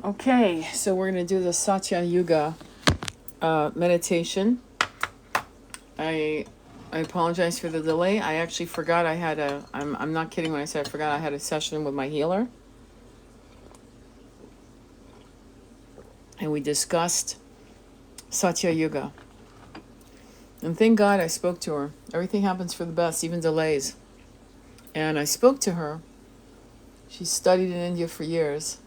Okay, so we're going to do the Satya Yuga meditation. I apologize for the delay. I actually forgot I had I'm not kidding when I say I forgot I had a session with my healer. And we discussed Satya Yuga. And thank God I spoke to her. Everything happens for the best, even delays. And I spoke to her. She studied in India for years.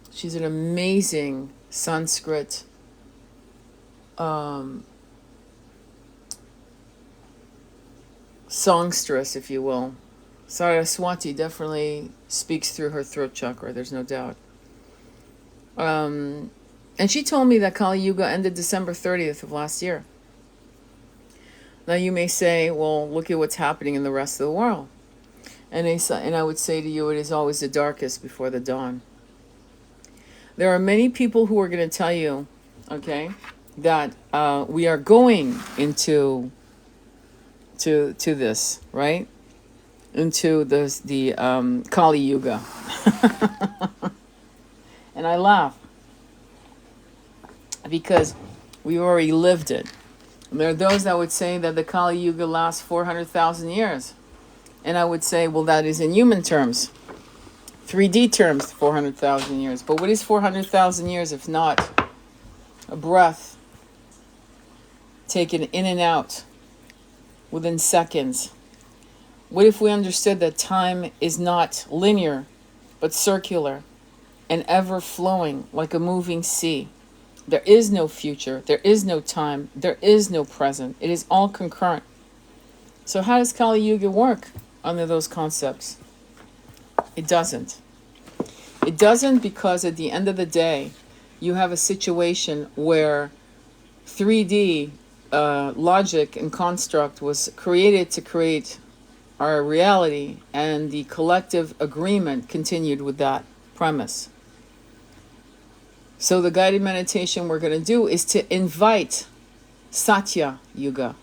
She's an amazing Sanskrit songstress, if you will. Saraswati definitely speaks through her throat chakra, there's no doubt. And she told me that Kali Yuga ended December 30th of last year. Now you may say, well, look at what's happening in the rest of the world. And I would say to you, it is always the darkest before the dawn. There are many people who are going to tell you, okay, that we are going into this, right? Into the Kali Yuga. And I laugh because we already lived it. And there are those that would say that the Kali Yuga lasts 400,000 years. And I would say, well, that is in human terms. 3D terms, 400,000 years. But what is 400,000 years if not a breath taken in and out within seconds? What if we understood that time is not linear, but circular and ever flowing like a moving sea? There is no future, there is no time, there is no present. It is all concurrent. So how does Kali Yuga work under those concepts? It doesn't. It doesn't, because at the end of the day, you have a situation where 3D logic and construct was created to create our reality, and the collective agreement continued with that premise. So the guided meditation we're going to do is to invite Satya Yuga,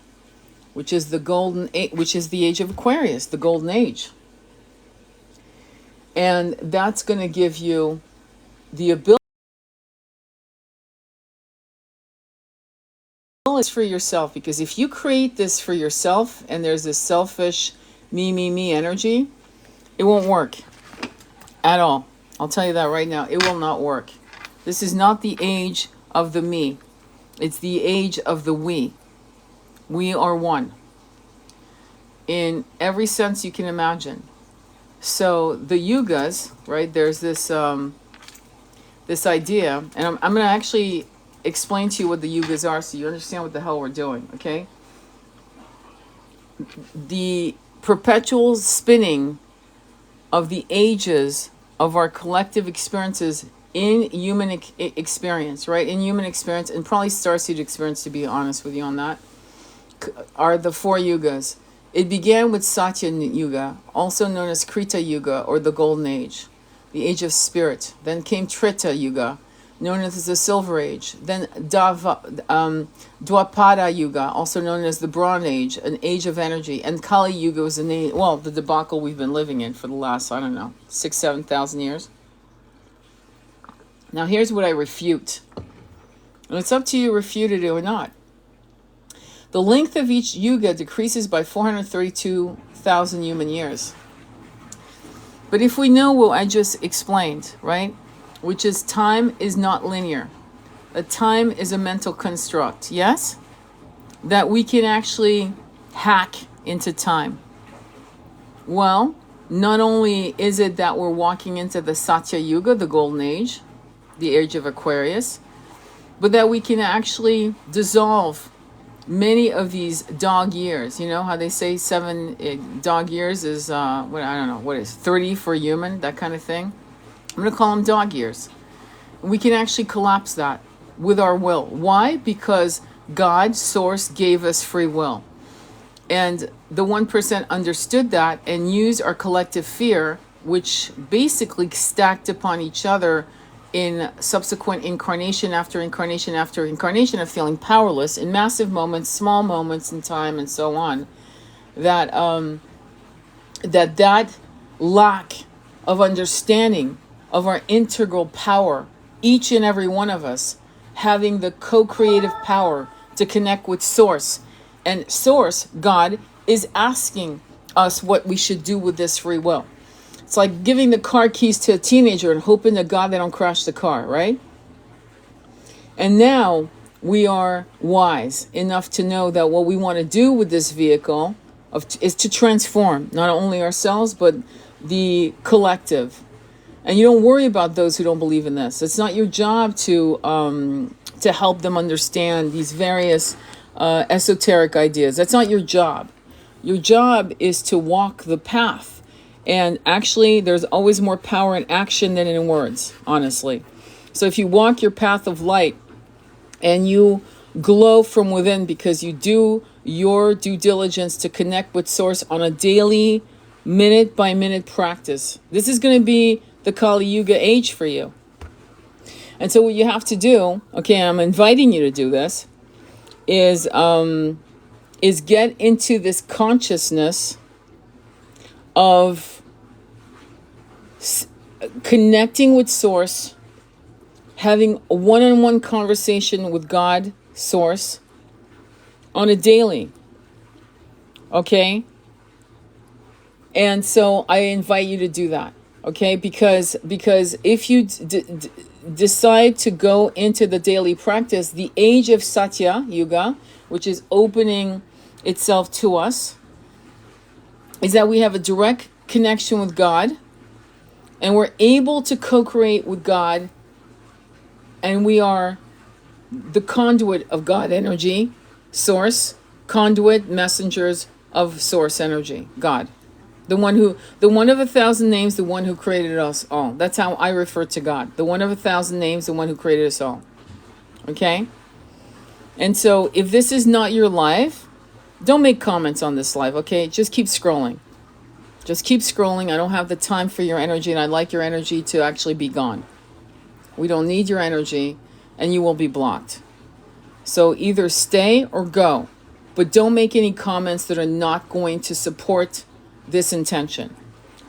which is which is the age of Aquarius, the golden age. And that's going to give you the ability for yourself, because if you create this for yourself and there's this selfish me energy, it won't work at all. I'll tell you that right now. It will not work. This is not the age of the me. It's the age of the we. We are one in every sense you can imagine. So the yugas, right? There's this this idea, and I'm going to actually explain to you what the yugas are, so you understand what the hell we're doing. Okay? The perpetual spinning of the ages of our collective experiences in human experience, right? In human experience, and probably starseed experience, to be honest with you on that, are the four yugas. It began with Satya Yuga, also known as Krita Yuga, or the Golden Age, the Age of Spirit. Then came Treta Yuga, known as the Silver Age. Then Dwapara Yuga, also known as the Bronze Age, an age of energy. And Kali Yuga was the debacle we've been living in for the last, 6,000-7,000 years. Now here's what I refute. And it's up to you to refute it or not. The length of each yuga decreases by 432,000 human years. But if we know what I just explained, right, which is time is not linear, that time is a mental construct, yes? That we can actually hack into time. Well, not only is it that we're walking into the Satya Yuga, the Golden Age, the age of Aquarius, but that we can actually dissolve many of these dog years. You know how they say 7 dog years is, 30 for a human, that kind of thing. I'm going to call them dog years. We can actually collapse that with our will. Why? Because God, Source, gave us free will. And the 1% understood that and used our collective fear, which basically stacked upon each other in subsequent incarnation after incarnation after incarnation of feeling powerless in massive moments, small moments in time, and so on, that lack of understanding of our integral power each and every one of us having the co-creative power to connect with Source. And Source, God, is asking us what we should do with this free will. It's like giving the car keys to a teenager and hoping to God they don't crash the car, right? And now we are wise enough to know that what we want to do with this vehicle is to transform not only ourselves, but the collective. And you don't worry about those who don't believe in this. It's not your job to help them understand these various esoteric ideas. That's not your job. Your job is to walk the path. And actually, there's always more power in action than in words, honestly. So if you walk your path of light and you glow from within because you do your due diligence to connect with Source on a daily, minute-by-minute practice, this is going to be the Kali Yuga age for you. And so what you have to do, okay, I'm inviting you to do this, is get into this consciousness of connecting with Source, having a one-on-one conversation with God, Source, on a daily, okay? And so I invite you to do that, okay? Because if you decide to go into the daily practice, the age of Satya Yuga, which is opening itself to us, is that we have a direct connection with God, and we're able to co-create with God, and we are the conduit of God energy, Source, conduit, messengers of Source energy, God. The one of 1,000 names, the one who created us all. That's how I refer to God. The one of 1,000 names, the one who created us all. Okay? And so if this is not your life, don't make comments on this live, okay? Just keep scrolling. Just keep scrolling. I don't have the time for your energy, and I'd like your energy to actually be gone. We don't need your energy, and you will be blocked. So either stay or go. But don't make any comments that are not going to support this intention.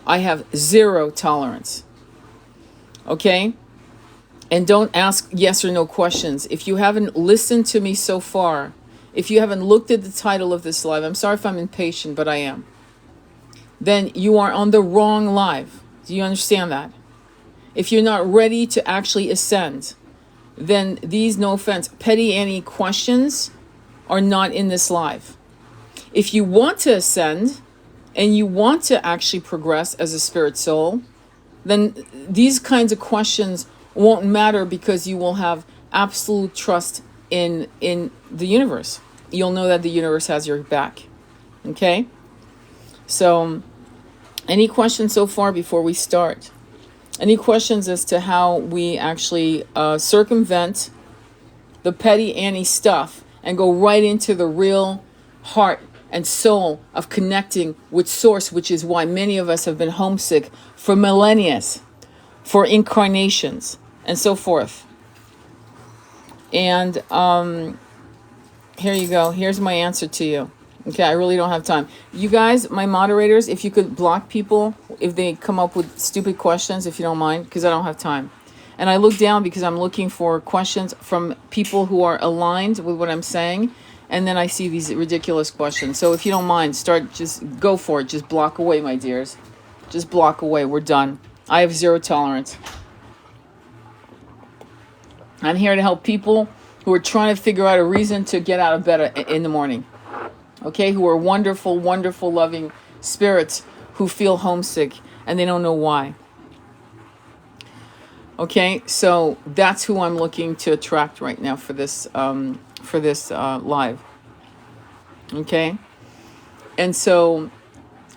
I have zero tolerance. Okay? And don't ask yes or no questions. If you haven't listened to me so far, if you haven't looked at the title of this live, I'm sorry if I'm impatient, but I am, then you are on the wrong live. Do you understand that? If you're not ready to actually ascend, then these, no offense, petty Annie questions are not in this live. If you want to ascend and you want to actually progress as a spirit soul, then these kinds of questions won't matter because you will have absolute trust in the universe. You'll know that the universe has your back. Okay? So, any questions so far before we start? Any questions as to how we actually circumvent the petty Annie stuff and go right into the real heart and soul of connecting with Source, which is why many of us have been homesick for millennia, for incarnations, and so forth. And here you go. Here's my answer to you. Okay, I really don't have time. You guys, my moderators, if you could block people if they come up with stupid questions, if you don't mind, because I don't have time. And I look down because I'm looking for questions from people who are aligned with what I'm saying. And then I see these ridiculous questions. So if you don't mind, just go for it. Just block away, my dears. Just block away. We're done. I have zero tolerance. I'm here to help people who are trying to figure out a reason to get out of bed in the morning. Okay, who are wonderful, wonderful, loving spirits who feel homesick and they don't know why. Okay, so that's who I'm looking to attract right now for this live. Okay, and so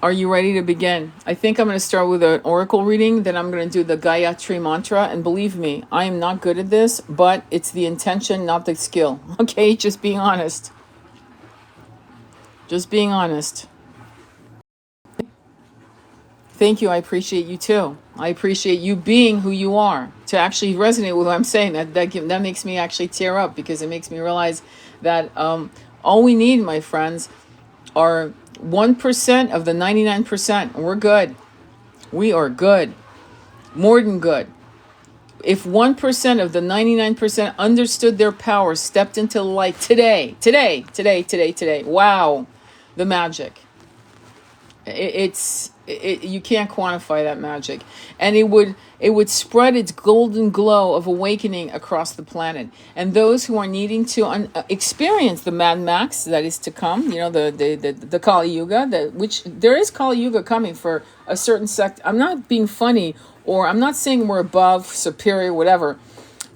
are you ready to begin? I think I'm going to start with an oracle reading, then I'm going to do the Gayatri mantra, and believe me, I am not good at this, but it's the intention, not the skill. Okay, just being honest. Just being honest. Thank you. I appreciate you too. I appreciate you being who you are, to actually resonate with what I'm saying. That makes me actually tear up, because it makes me realize that all we need, my friends, are 1% of the 99%. We're good. We are good. More than good. If 1% of the 99% understood their power, stepped into light today, wow, the magic. You can't quantify that magic, and it would spread its golden glow of awakening across the planet. And those who are needing to experience the Mad Max that is to come, the Kali Yuga, which there is Kali Yuga coming for a certain sect. I'm not being funny, or I'm not saying we're above, superior, whatever.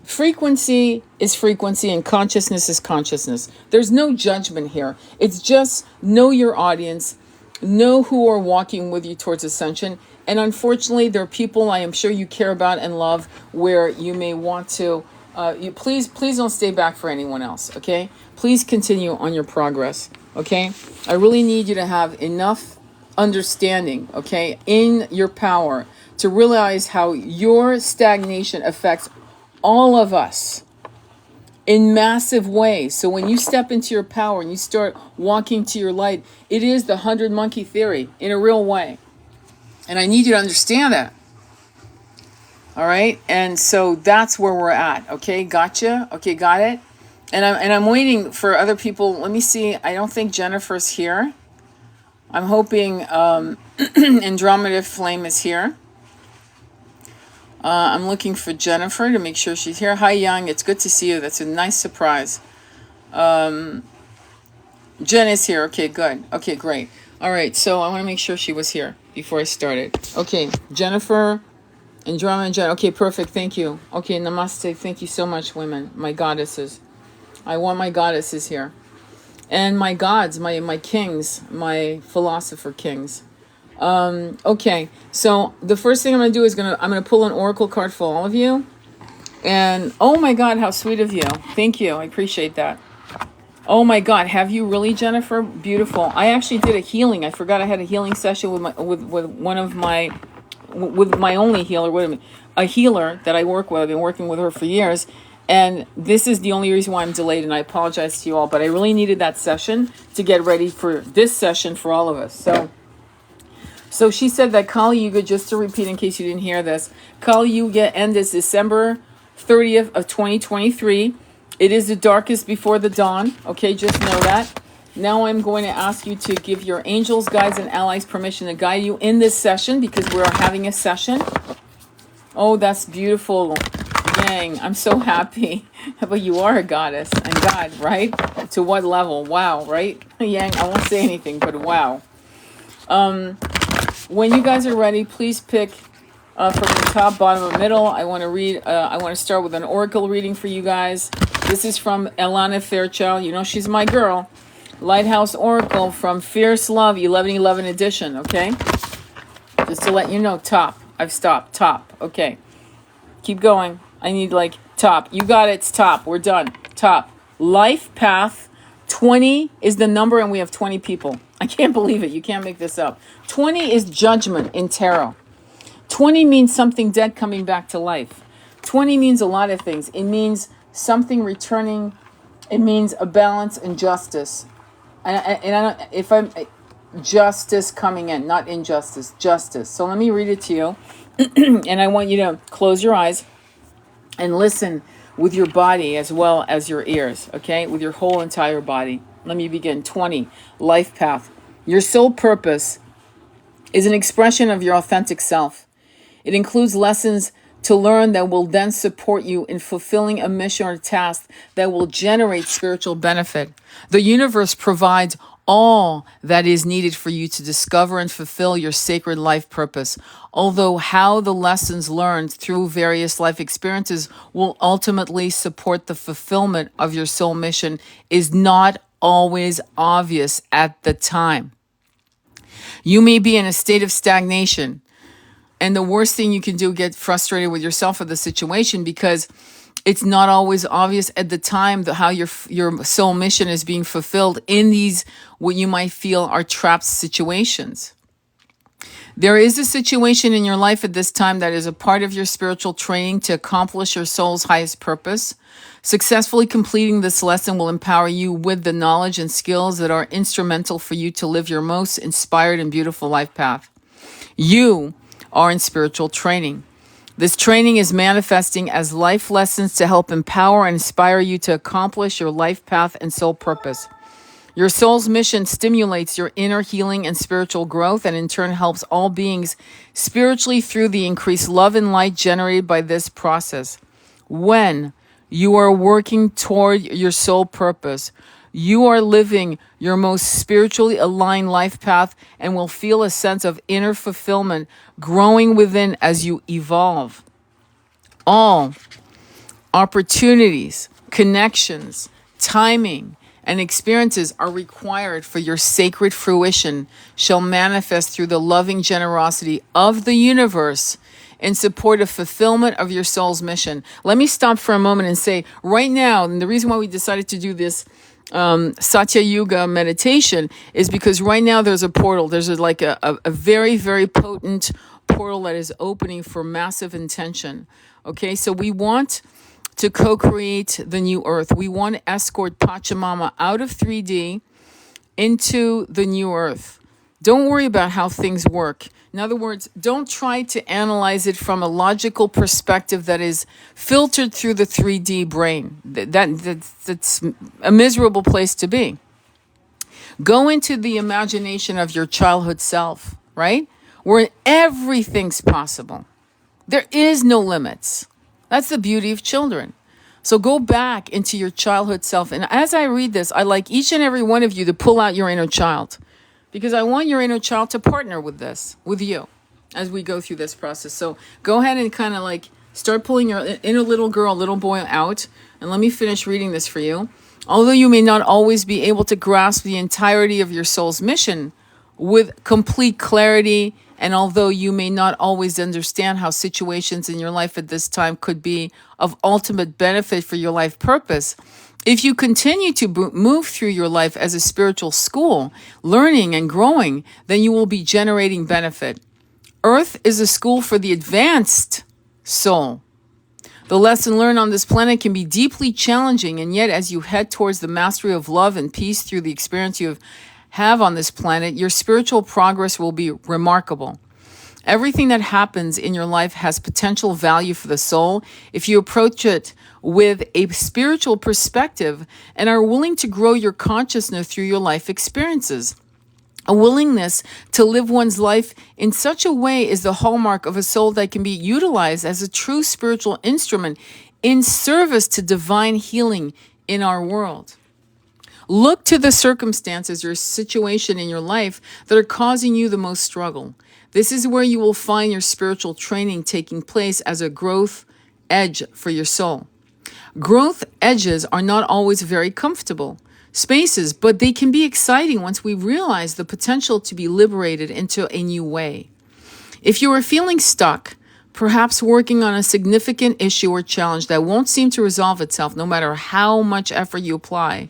Frequency is frequency, and consciousness is consciousness. There's no judgment here. It's just know your audience. Know who are walking with you towards ascension. And unfortunately, there are people I am sure you care about and love where you may want to, please don't stay back for anyone else, okay? Please continue on your progress, okay? I really need you to have enough understanding, okay, in your power to realize how your stagnation affects all of us in massive ways. So when you step into your power and you start walking to your light, it is the 100 monkey theory in a real way. And I need you to understand that. All right? And so that's where we're at. Okay, gotcha? Okay, got it? And I'm waiting for other people. Let me see. I don't think Jennifer's here. I'm hoping Andromeda Flame is here. I'm looking for Jennifer to make sure she's here. Hi, Young. It's good to see you. That's a nice surprise. Jen is here. Okay, good. Okay, great. All right, so I want to make sure she was here before I started. Okay, Jennifer, Andromeda, Jen. Okay, perfect. Thank you. Okay, namaste. Thank you so much, women. My goddesses. I want my goddesses here. And my gods, my kings, my philosopher kings. Okay, so the first thing I'm going to do is I'm going to pull an oracle card for all of you. And oh my God, how sweet of you. Thank you. I appreciate that. Oh my God, have you really, Jennifer? Beautiful. I actually did a healing. I forgot I had a healing session with my only healer, a healer that I work with. I've been working with her for years. And this is the only reason why I'm delayed, and I apologize to you all, but I really needed that session to get ready for this session for all of us. So she said that Kali Yuga, just to repeat in case you didn't hear this, Kali Yuga ends December 30th of 2023. It is the darkest before the dawn. Okay, just know that. Now I'm going to ask you to give your angels, guides, and allies permission to guide you in this session because we're having a session. Oh, that's beautiful. Yang, I'm so happy. But you are a goddess and God, right? To what level? Wow, right? Yang, I won't say anything, but wow. When you guys are ready, please pick from the top, bottom, or middle. I want to read. I want to start with an oracle reading for you guys. This is from Elana Fairchild. You know she's my girl. Lighthouse Oracle from Fierce Love 1111 edition. Okay, just to let you know. Top. I've stopped. Top. Okay, keep going. I need top. You got it. It's top. We're done. Top. Life path. 20 is the number, and we have 20 people. I can't believe it. You can't make this up. 20 is judgment in tarot. 20 means something dead coming back to life. 20 means a lot of things. It means something returning. It means a balance and justice. Justice coming in, not injustice, justice. So let me read it to you. And I want you to close your eyes and listen with your body as well as your ears, okay? With your whole entire body. Let me begin. 20, life path. Your sole purpose is an expression of your authentic self. It includes lessons to learn that will then support you in fulfilling a mission or task that will generate spiritual benefit. The universe provides all that is needed for you to discover and fulfill your sacred life purpose. Although how the lessons learned through various life experiences will ultimately support the fulfillment of your soul mission is not always obvious at the time. You may be in a state of stagnation. And the worst thing you can do, get frustrated with yourself or the situation because it's not always obvious at the time how your soul mission is being fulfilled in these, what you might feel are trapped situations. There is a situation in your life at this time that is a part of your spiritual training to accomplish your soul's highest purpose. Successfully completing this lesson will empower you with the knowledge and skills that are instrumental for you to live your most inspired and beautiful life path. You are in spiritual training. This training is manifesting as life lessons to help empower and inspire you to accomplish your life path and soul purpose. Your soul's mission stimulates your inner healing and spiritual growth, and in turn helps all beings spiritually through the increased love and light generated by this process. When you are working toward your soul purpose, you are living your most spiritually aligned life path and will feel a sense of inner fulfillment growing within as you evolve. All opportunities, connections, timing, and experiences are required for your sacred fruition shall manifest through the loving generosity of the universe in support of fulfillment of your soul's mission. Let me stop for a moment and say, right now, and the reason why we decided to do this Satya Yuga meditation is because right now there's a portal. There's a very, very potent portal that is opening for massive intention. Okay, so we want to co-create the new earth. We want to escort Pachamama out of 3D into the new earth. Don't worry about how things work. In other words, don't try to analyze it from a logical perspective that is filtered through the 3D brain. That's a miserable place to be. Go into the imagination of your childhood self, right? Where everything's possible. There is no limits. That's the beauty of children. So go back into your childhood self. And as I read this, I like each and every one of you to pull out your inner child. Because I want your inner child to partner with this, with you, as we go through this process. So go ahead and kind of like start pulling your inner little girl, little boy out. And let me finish reading this for you. Although you may not always be able to grasp the entirety of your soul's mission with complete clarity, and although you may not always understand how situations in your life at this time could be of ultimate benefit for your life purpose, if you continue to move through your life as a spiritual school, learning and growing, then you will be generating benefit. Earth is a school for the advanced soul. The lesson learned on this planet can be deeply challenging, and yet as you head towards the mastery of love and peace through the experience you have on this planet, your spiritual progress will be remarkable. Everything that happens in your life has potential value for the soul if you approach it with a spiritual perspective and are willing to grow your consciousness through your life experiences. A willingness to live one's life in such a way is the hallmark of a soul that can be utilized as a true spiritual instrument in service to divine healing in our world. Look to the circumstances or situation in your life that are causing you the most struggle. This is where you will find your spiritual training taking place as a growth edge for your soul. Growth edges are not always very comfortable spaces, but they can be exciting once we realize the potential to be liberated into a new way. If you are feeling stuck, perhaps working on a significant issue or challenge that won't seem to resolve itself no matter how much effort you apply,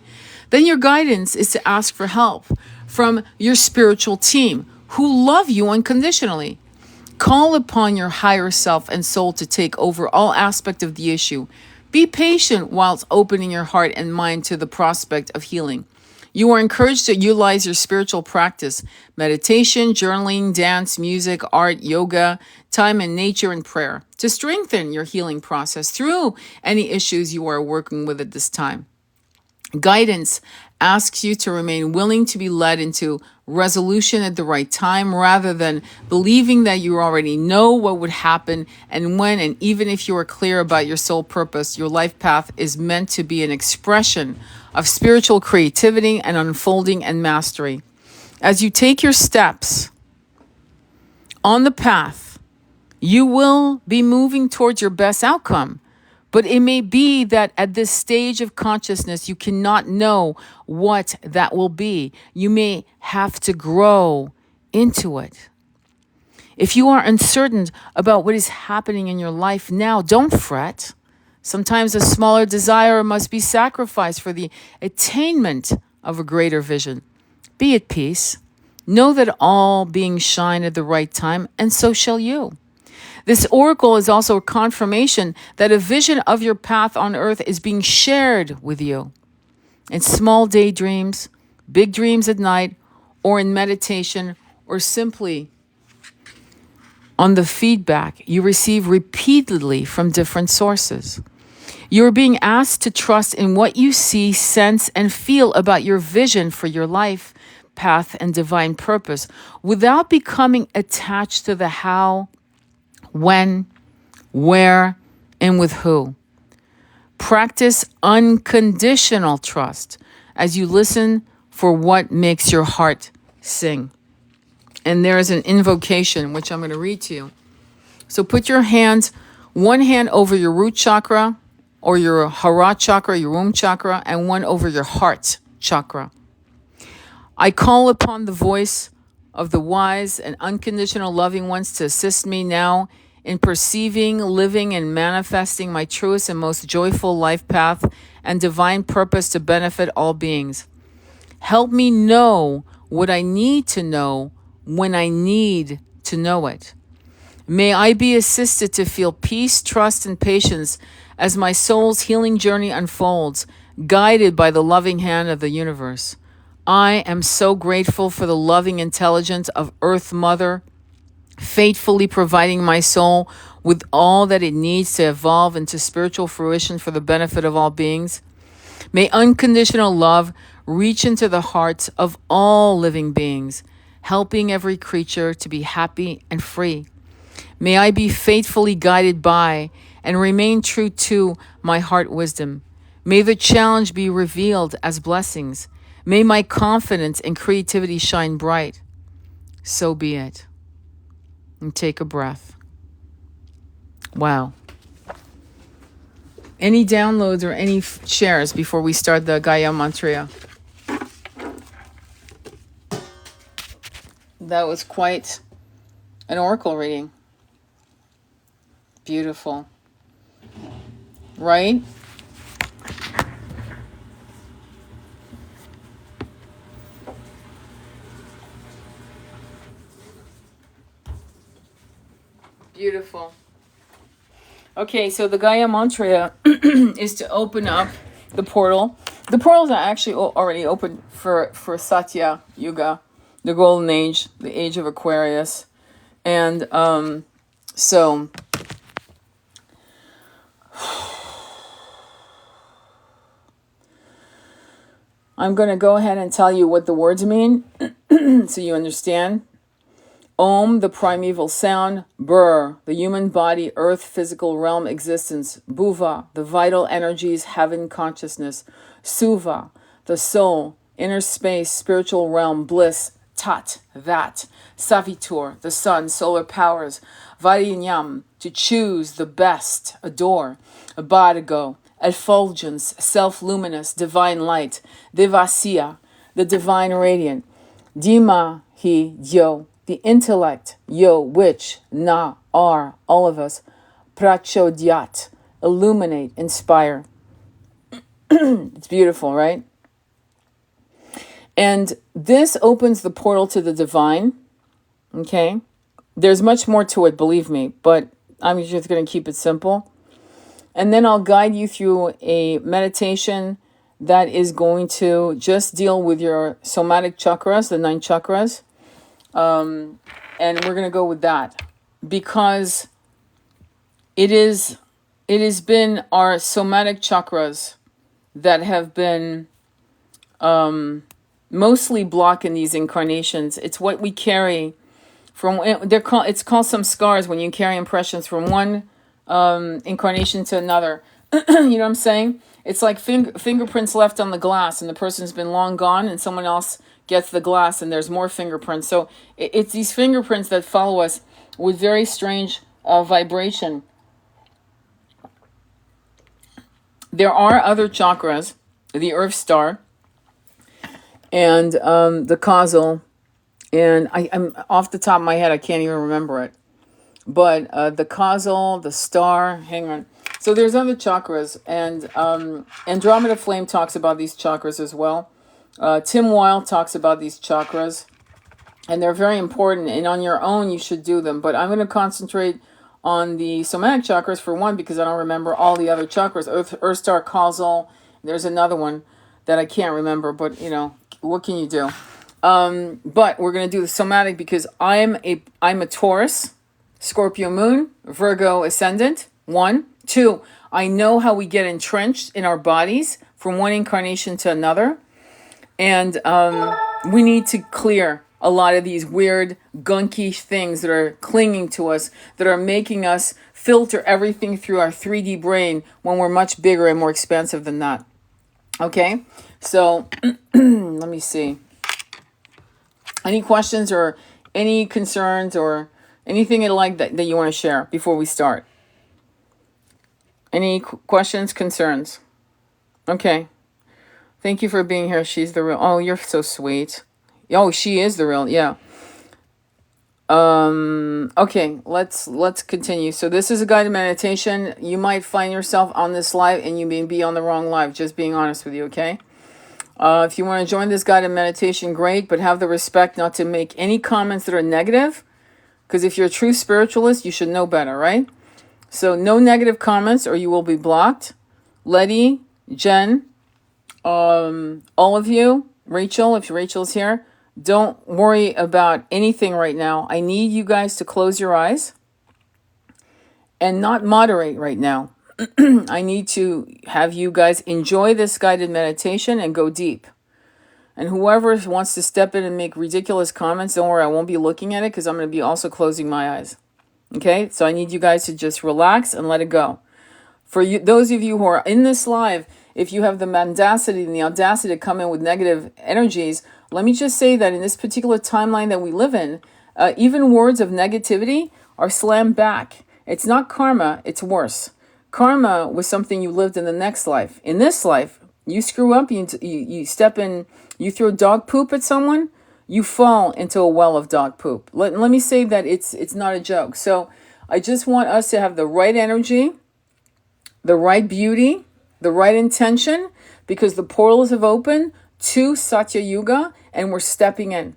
then your guidance is to ask for help from your spiritual team who love you unconditionally. Call upon your higher self and soul to take over all aspects of the issue. Be patient whilst opening your heart and mind to the prospect of healing. You are encouraged to utilize your spiritual practice, meditation, journaling, dance, music, art, yoga, time in nature, and prayer to strengthen your healing process through any issues you are working with at this time. Guidance asks you to remain willing to be led into resolution at the right time rather than believing that you already know what would happen and when, and even if you are clear about your soul purpose, your life path is meant to be an expression of spiritual creativity and unfolding and mastery. As you take your steps on the path, you will be moving towards your best outcome. But it may be that at this stage of consciousness, you cannot know what that will be. You may have to grow into it. If you are uncertain about what is happening in your life now, don't fret. Sometimes a smaller desire must be sacrificed for the attainment of a greater vision. Be at peace. Know that all beings shine at the right time, and so shall you. This oracle is also a confirmation that a vision of your path on earth is being shared with you. In small daydreams, big dreams at night, or in meditation, or simply on the feedback you receive repeatedly from different sources. You are being asked to trust in what you see, sense, and feel about your vision for your life, path, and divine purpose without becoming attached to the how, when, where, and with who. Practice unconditional trust as you listen for what makes your heart sing. And there is an invocation, which I'm going to read to you. So put your hands, one hand over your root chakra or your hara chakra, your womb chakra, and one over your heart chakra. I call upon the voice of the wise and unconditional loving ones to assist me now in perceiving, living, and manifesting my truest and most joyful life path and divine purpose to benefit all beings. Help me know what I need to know when I need to know it. May I be assisted to feel peace, trust, and patience as my soul's healing journey unfolds, guided by the loving hand of the universe. I am so grateful for the loving intelligence of Earth Mother, faithfully providing my soul with all that it needs to evolve into spiritual fruition for the benefit of all beings. May unconditional love reach into the hearts of all living beings, helping every creature to be happy and free. May I be faithfully guided by and remain true to my heart wisdom. May the challenge be revealed as blessings. May my confidence and creativity shine bright. So be it. And take a breath. Wow. Any downloads or any shares before we start the Gaya Mantra? That was quite an oracle reading. Beautiful. Right? Beautiful. Okay, so the Gaya Mantra is to open up the portal. The portals are actually already open for Satya Yuga, the golden age, the age of Aquarius. And so I'm going to go ahead and tell you what the words mean so you understand. Om, the primeval sound. Bur, the human body, earth, physical realm, existence. Bhuva, the vital energies, heaven, consciousness. Suva, the soul, inner space, spiritual realm, bliss. Tat, that. Savitur, the sun, solar powers. Varinyam, to choose, the best, adore. Bhadago, effulgence, self-luminous, divine light. Devasya, the divine radiant. Dima, he, yo, the intellect, yo, which, na, are, all of us. Prachodyat, illuminate, inspire. It's beautiful, right? And this opens the portal to the divine, okay? There's much more to it, believe me, but I'm just going to keep it simple. And then I'll guide you through a meditation that is going to just deal with your somatic chakras, the 9 chakras. And we're going to go with that because it has been our somatic chakras that have been mostly blocking these incarnations. It's what we carry from, it's called some scars when you carry impressions from one incarnation to another. You know what I'm saying? It's like fingerprints left on the glass and the person's been long gone and someone else gets the glass and there's more fingerprints. So it's these fingerprints that follow us with very strange vibration. There are other chakras, the earth star and the causal, and I'm off the top of my head, I can't even remember it. But the causal, the star, hang on. So there's other chakras, and Andromeda Flame talks about these chakras as well. Tim Weil talks about these chakras, and they're very important, and on your own you should do them. But I'm going to concentrate on the somatic chakras for one, because I don't remember all the other chakras. Earth star, causal, there's another one that I can't remember, but you know, what can you do? But we're going to do the somatic because I'm a Taurus. Scorpio moon, Virgo ascendant. 1. 2, I know how we get entrenched in our bodies from one incarnation to another. And we need to clear a lot of these weird, gunky things that are clinging to us, that are making us filter everything through our 3D brain when we're much bigger and more expansive than that. Okay? So, let me see. Any questions or any concerns or anything like that you want to share before we start? Any questions, concerns? Okay. Thank you for being here. She's the real. Oh, you're so sweet. Oh, she is the real. Yeah. Okay, let's continue. So this is a guided meditation. You might find yourself on this live and you may be on the wrong live, just being honest with you, okay? If you want to join this guided meditation, great, but have the respect not to make any comments that are negative, because if you're a true spiritualist, you should know better, right? So no negative comments or you will be blocked. Letty, Jen, all of you, Rachel, if Rachel's here, don't worry about anything right now. I need you guys to close your eyes and not moderate right now. I need to have you guys enjoy this guided meditation and go deep. And whoever wants to step in and make ridiculous comments, don't worry, I won't be looking at it because I'm going to be also closing my eyes. Okay? So I need you guys to just relax and let it go. For you, those of you who are in this live, if you have the mendacity and the audacity to come in with negative energies, let me just say that in this particular timeline that we live in, even words of negativity are slammed back. It's not karma, it's worse. Karma was something you lived in the next life. In this life, you screw up, you step in, you throw dog poop at someone, you fall into a well of dog poop. Let me say that it's not a joke. So I just want us to have the right energy, the right beauty, the right intention, because the portals have opened to Satya Yuga and we're stepping in.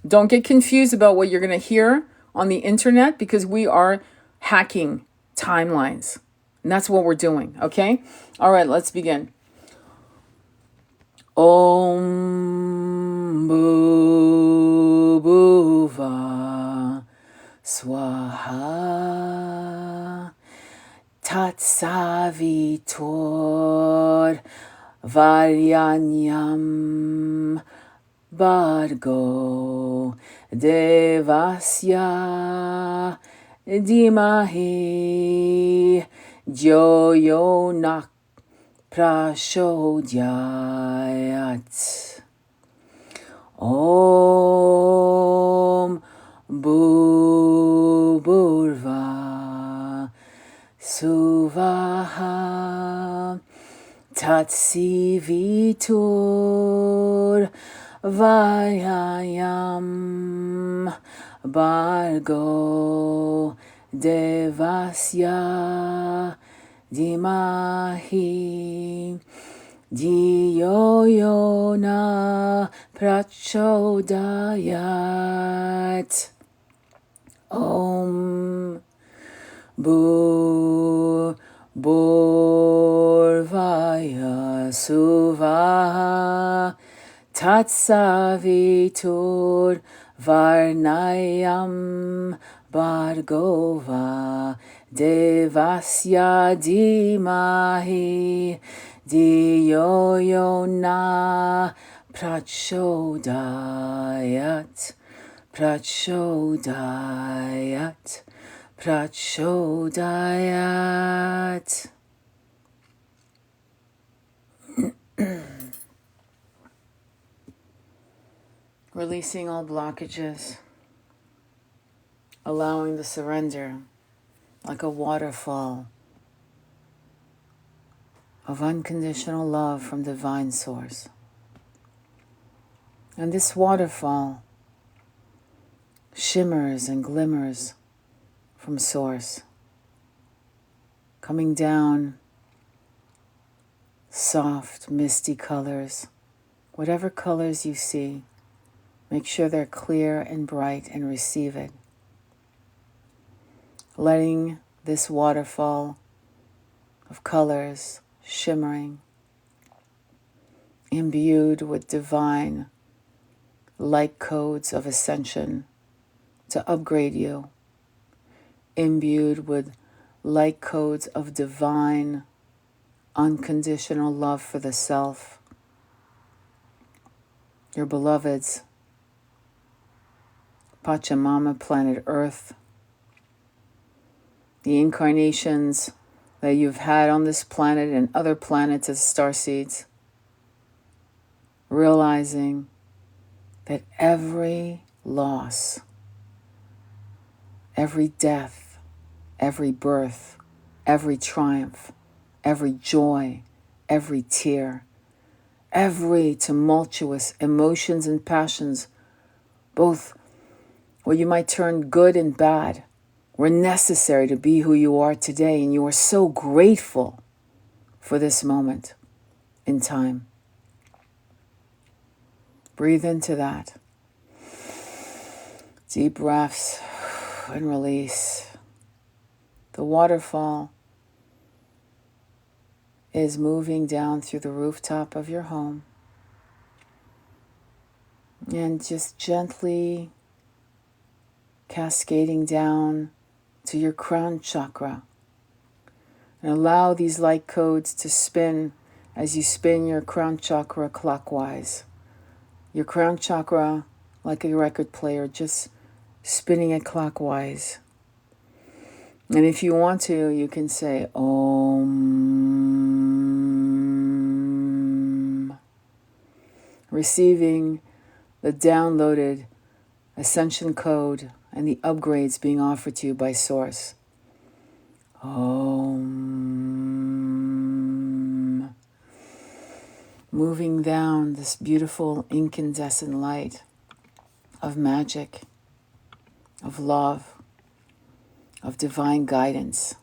Don't get confused about what you're going to hear on the internet, because we are hacking timelines. And that's what we're doing, okay? All right, let's begin. Om Bhuva Swaha Tatsavitor Varyanyam Bhargo Devasya Dimahi Joyonak Prachodhyayat. Om Bhurva Suvaha Tatsivitur Vayayam Bhargo Devasya Dimahi Diyoyona Prachodayat. Om Bhurvaya Suvaha Tatsavitur Varnayam Bhargova Devasya Dimahi Diyoyona Prachodayat. Prachodayat. Prachodayat. Releasing all blockages, allowing the surrender like a waterfall of unconditional love from divine source. And this waterfall shimmers and glimmers from source, coming down soft, misty colors. Whatever colors you see, make sure they're clear and bright and receive it. Letting this waterfall of colors shimmering, imbued with divine light codes of ascension to upgrade you, imbued with light codes of divine, unconditional love for the self, your beloveds, Pachamama, planet Earth, the incarnations that you've had on this planet and other planets as starseeds, realizing that every loss, every death, every birth, every triumph, every joy, every tear, every tumultuous emotions and passions, both what you might term good and bad, were necessary to be who you are today, and you are so grateful for this moment in time. Breathe into that. Deep breaths and release. The waterfall is moving down through the rooftop of your home, and just gently cascading down to your crown chakra. And allow these light codes to spin as you spin your crown chakra clockwise. Your crown chakra, like a record player, just spinning it clockwise. And if you want to, you can say Om, receiving the downloaded ascension code and the upgrades being offered to you by Source. Om. Moving down this beautiful incandescent light of magic, of love, of divine guidance,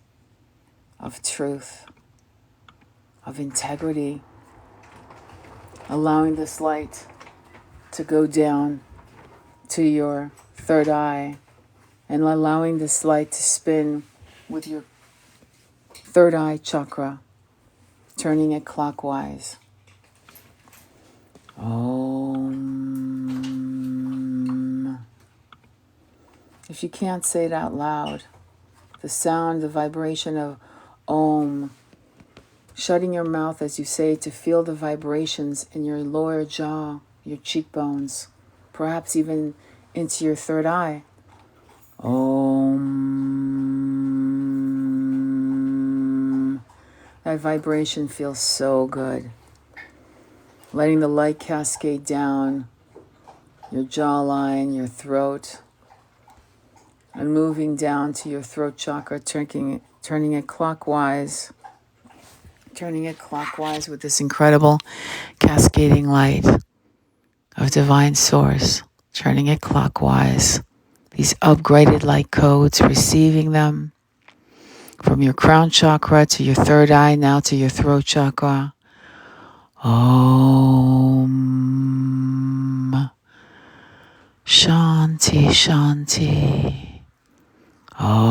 of truth, of integrity, allowing this light to go down to your third eye, and allowing this light to spin with your third eye chakra, turning it clockwise. Om. If you can't say it out loud, the sound, the vibration of Om, shutting your mouth as you say it to feel the vibrations in your lower jaw, your cheekbones, perhaps even into your third eye. Om. That vibration feels so good. Letting the light cascade down your jawline, your throat, and moving down to your throat chakra, turning it clockwise. Turning it clockwise with this incredible cascading light of divine source. Turning it clockwise. These upgraded light codes, receiving them from your crown chakra to your third eye, now to your throat chakra. Om. Shanti, Shanti. Om.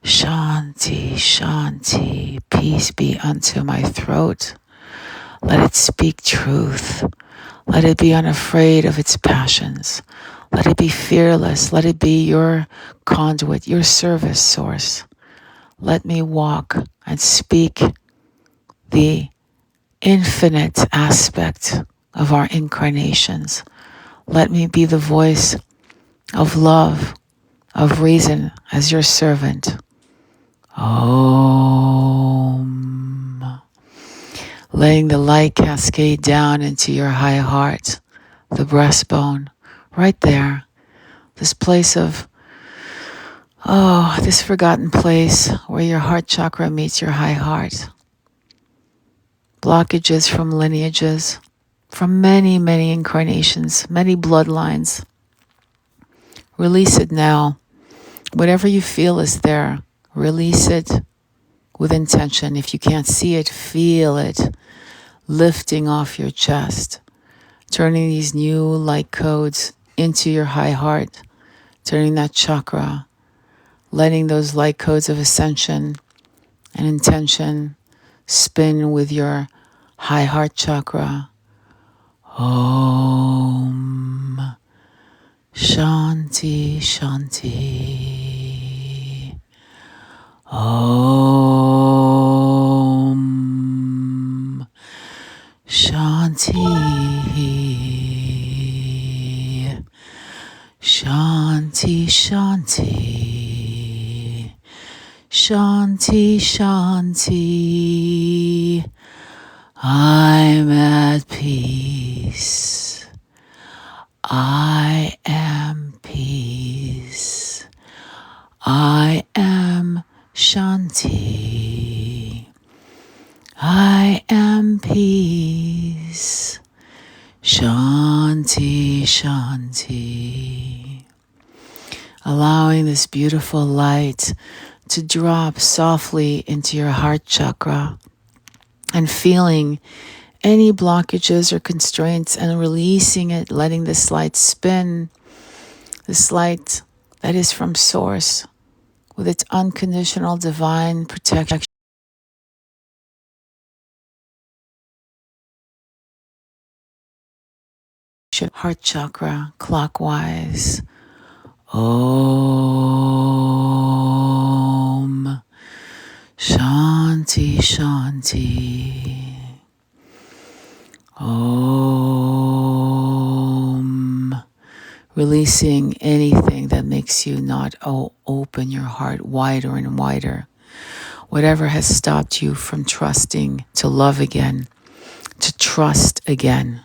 Shanti, Shanti. Peace be unto my throat. Let it speak truth. Let it be unafraid of its passions. Let it be fearless. Let it be your conduit, your service source. Let me walk and speak the infinite aspect of our incarnations. Let me be the voice of love, of reason as your servant. Om. Letting the light cascade down into your high heart, the breastbone, right there. This place of, this forgotten place where your heart chakra meets your high heart. Blockages from lineages, from many, many incarnations, many bloodlines. Release it now. Whatever you feel is there, release it with intention. If you can't see it, feel it lifting off your chest, turning these new light codes into your high heart, turning that chakra, letting those light codes of ascension and intention spin with your high heart chakra. Om. Shanti, Shanti. Om. Shanti. Shanti, Shanti. Shanti, Shanti. I'm at peace. I am peace. I am Shanti. I am peace. Shanti, Shanti. Allowing this beautiful light to drop softly into your heart chakra and feeling any blockages or constraints and releasing it, letting this light spin, this light that is from Source with its unconditional divine protection. Heart chakra clockwise. Om. Shanti, Shanti. Om. Releasing anything that makes you not open your heart wider and wider. Whatever has stopped you from trusting to love again, to trust again.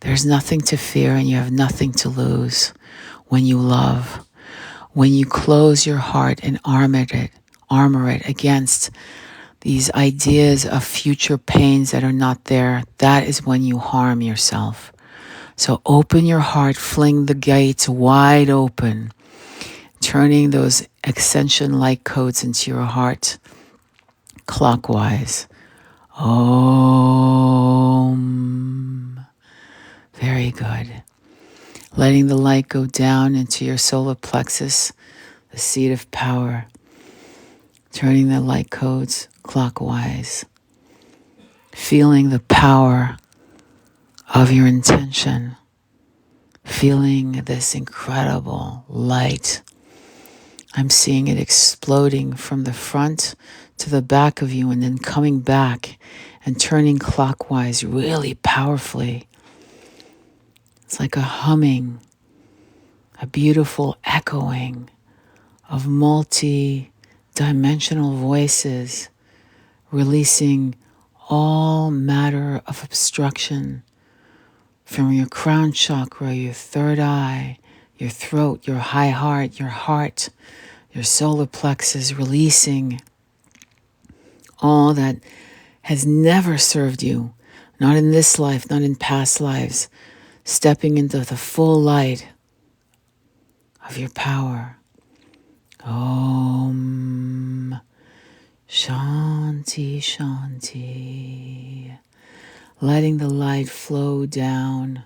There's nothing to fear and you have nothing to lose when you love. When you close your heart and armor it against these ideas of future pains that are not there, that is when you harm yourself. So open your heart, fling the gates wide open, turning those ascension light codes into your heart clockwise. Om. Very good. Letting the light go down into your solar plexus, the seat of power. Turning the light codes clockwise. Feeling the power of your intention. Feeling this incredible light. I'm seeing it exploding from the front to the back of you and then coming back and turning clockwise really powerfully. It's like a humming, a beautiful echoing of multi-dimensional voices, releasing all matter of obstruction from your crown chakra, your third eye, your throat, your high heart, your solar plexus, releasing all that has never served you, not in this life, not in past lives, stepping into the full light of your power. Om. Shanti, Shanti. Letting the light flow down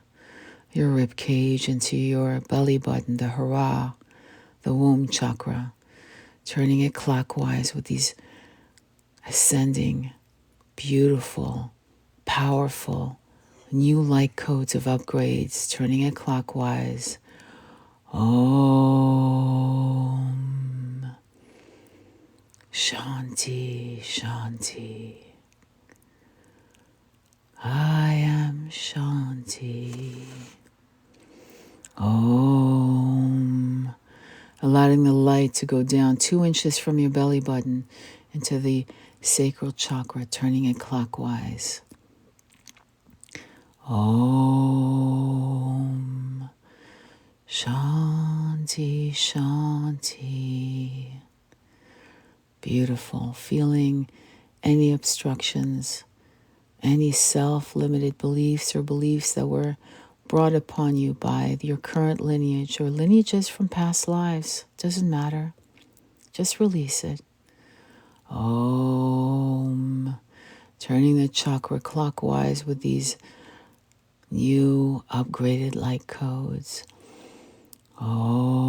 your rib cage into your belly button, the hara, the womb chakra, turning it clockwise with these ascending, beautiful, powerful, new light codes of upgrades, turning it clockwise. Om. Shanti, Shanti. I am Shanti. Om. Allowing the light to go down 2 inches from your belly button into the sacral chakra, turning it clockwise. Om. Shanti, Shanti. Beautiful. Feeling any obstructions, any self-limited beliefs or beliefs that were brought upon you by your current lineage or lineages from past lives. Doesn't matter. Just release it. Om. Turning the chakra clockwise with these new upgraded light codes. Om.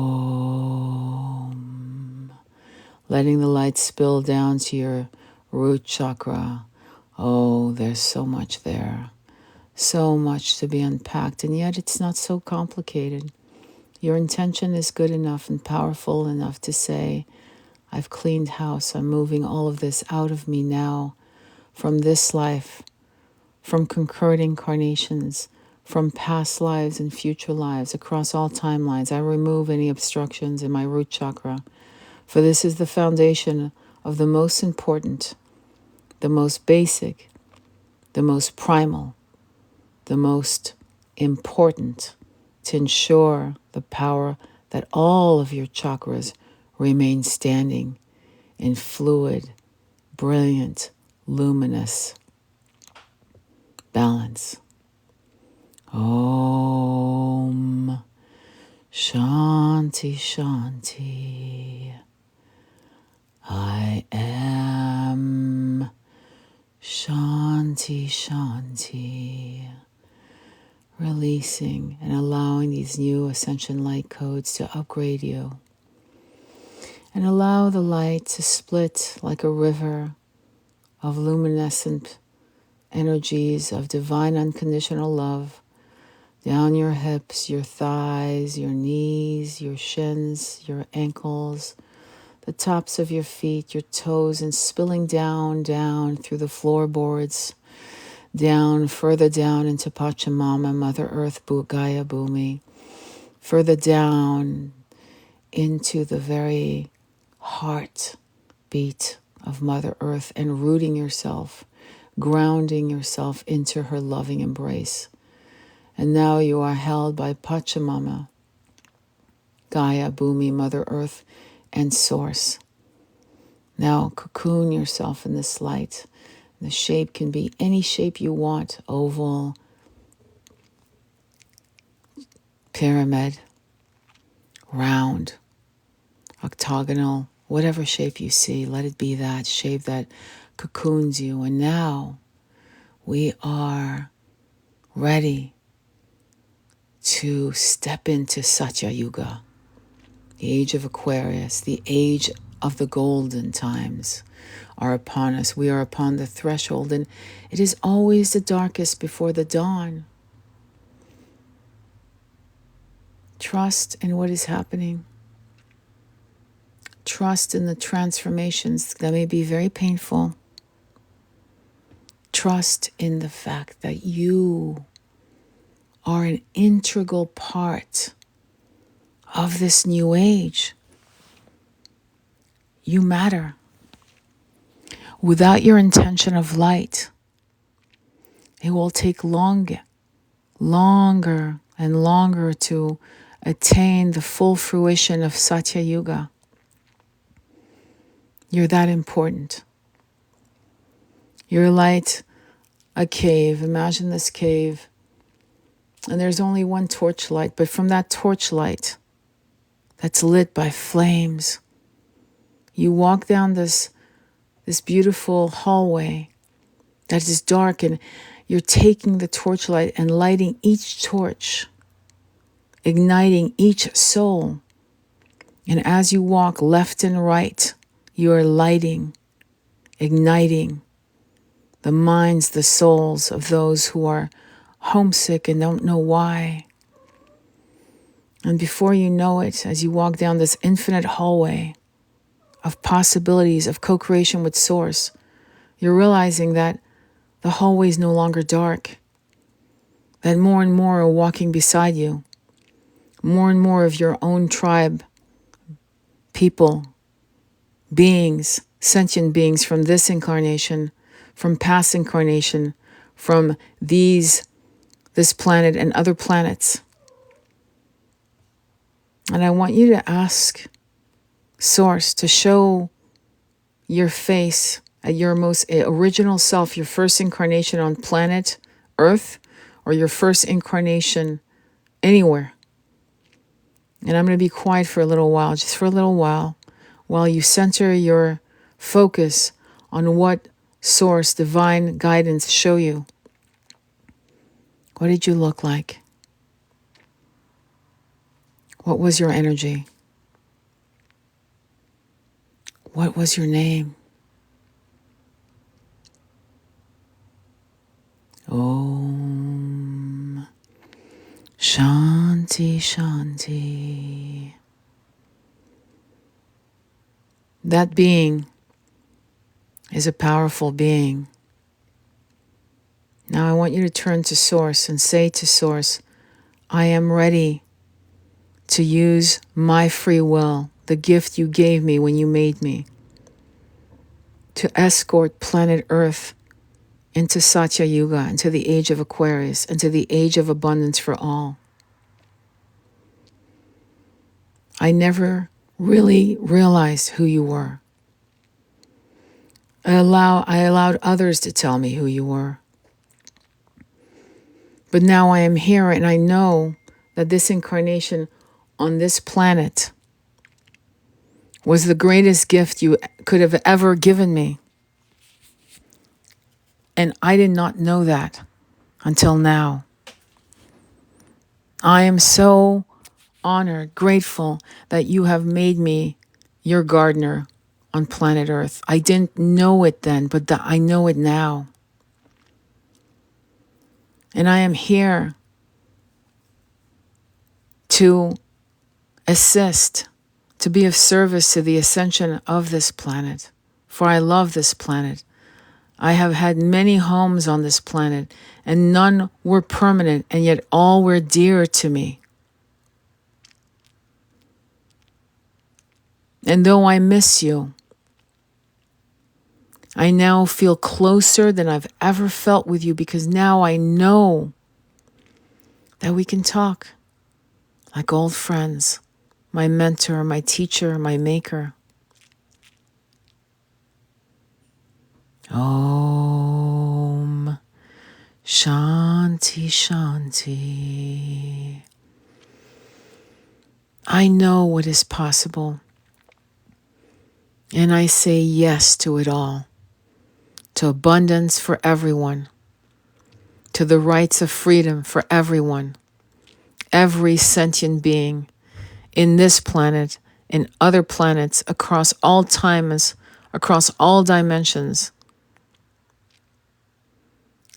Letting the light spill down to your root chakra. Oh, there's so much there. So much to be unpacked, and yet it's not so complicated. Your intention is good enough and powerful enough to say, I've cleaned house. I'm moving all of this out of me now, from this life, from concurrent incarnations, from past lives and future lives, across all timelines. I remove any obstructions in my root chakra, for this is the foundation of the most important, the most basic, the most primal, the most important, to ensure the power that all of your chakras remain standing in fluid, brilliant, luminous balance. Om Shanti Shanti. I am Shanti Shanti. Releasing and allowing these new ascension light codes to upgrade you. And allow the light to split like a river of luminescent energies of divine unconditional love down your hips, your thighs, your knees, your shins, your ankles, the tops of your feet, your toes, and spilling down through the floorboards, down, further down into Pachamama, Mother Earth, Gaia, Bhumi, further down into the very heart beat of Mother Earth, and rooting yourself, grounding yourself into her loving embrace. And now you are held by Pachamama, Gaia, Bhumi, Mother Earth, and Source. Now cocoon yourself in this light. The shape can be any shape you want: oval, pyramid, round, octagonal, whatever shape you see, let it be that shape that cocoons you. And now we are ready to step into Satya Yuga, the age of Aquarius, the age of the golden times are upon us. We are upon the threshold, and it is always the darkest before the dawn. Trust in what is happening. Trust in the transformations that may be very painful. Trust in the fact that you are an integral part of this new age. You matter. Without your intention of light, it will take longer and longer to attain the full fruition of Satya Yuga. You're that important. You're like a cave. Imagine this cave, and there's only one torchlight, but from that torchlight that's lit by flames, you walk down this beautiful hallway that is dark, and you're taking the torchlight and lighting each torch, igniting each soul. And as you walk left and right, you are lighting, igniting the minds, the souls of those who are homesick and don't know why. And before you know it, as you walk down this infinite hallway of possibilities of co-creation with Source, you're realizing that the hallway is no longer dark, that more and more are walking beside you, more and more of your own tribe, people, beings, sentient beings from this incarnation, from past incarnation, from this planet and other planets. And I want you to ask Source to show your face at your most original self, your first incarnation on planet Earth, or your first incarnation anywhere. And I'm going to be quiet for a little while, just for a little while you center your focus on what Source, divine guidance show you. What did you look like? What was your energy? What was your name? Om Shanti Shanti. That being is a powerful being. Now I want you to turn to Source and say to Source, I am ready to use my free will, the gift you gave me when you made me, to escort planet Earth into Satya Yuga, into the age of Aquarius, into the age of abundance for all. I never really realized who you were. I allowed others to tell me who you were. But now I am here and I know that this incarnation on this planet was the greatest gift you could have ever given me. And I did not know that until now. I am so honored, grateful that you have made me your gardener on planet Earth. I didn't know it then, but I know it now. And I am here to assist, to be of service to the ascension of this planet. For I love this planet. I have had many homes on this planet, and none were permanent, and yet all were dear to me. And though I miss you, I now feel closer than I've ever felt with you, because now I know that we can talk like old friends, my mentor, my teacher, my maker. Om Shanti Shanti. I know what is possible, and I say yes to it all, to abundance for everyone, to the rights of freedom for everyone, every sentient being in this planet, in other planets, across all times, across all dimensions.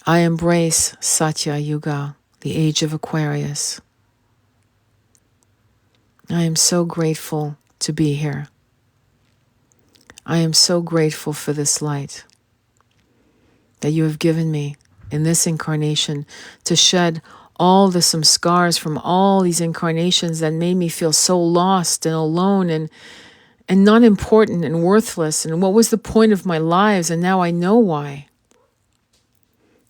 I embrace Satya Yuga, the age of Aquarius. I am so grateful to be here. I am so grateful for this light that you have given me in this incarnation to shed all the samskars from all these incarnations that made me feel so lost and alone and not important and worthless. And what was the point of my lives? And now I know why.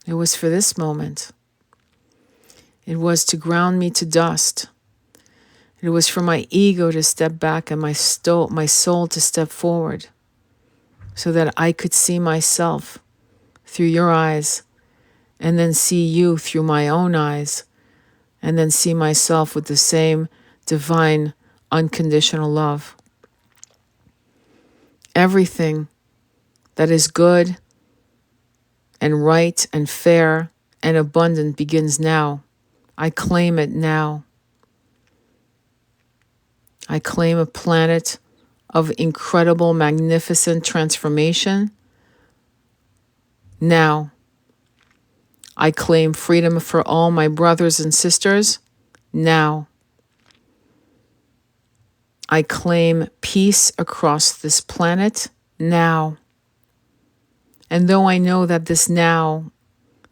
It was for this moment. It was to ground me to dust. It was for my ego to step back and my soul to step forward, so that I could see myself through your eyes, and then see you through my own eyes, and then see myself with the same divine, unconditional love. Everything that is good and right and fair and abundant begins now. I claim it now. I claim a planet of incredible, magnificent transformation now. I claim freedom for all my brothers and sisters now. I claim peace across this planet now. And though I know that this now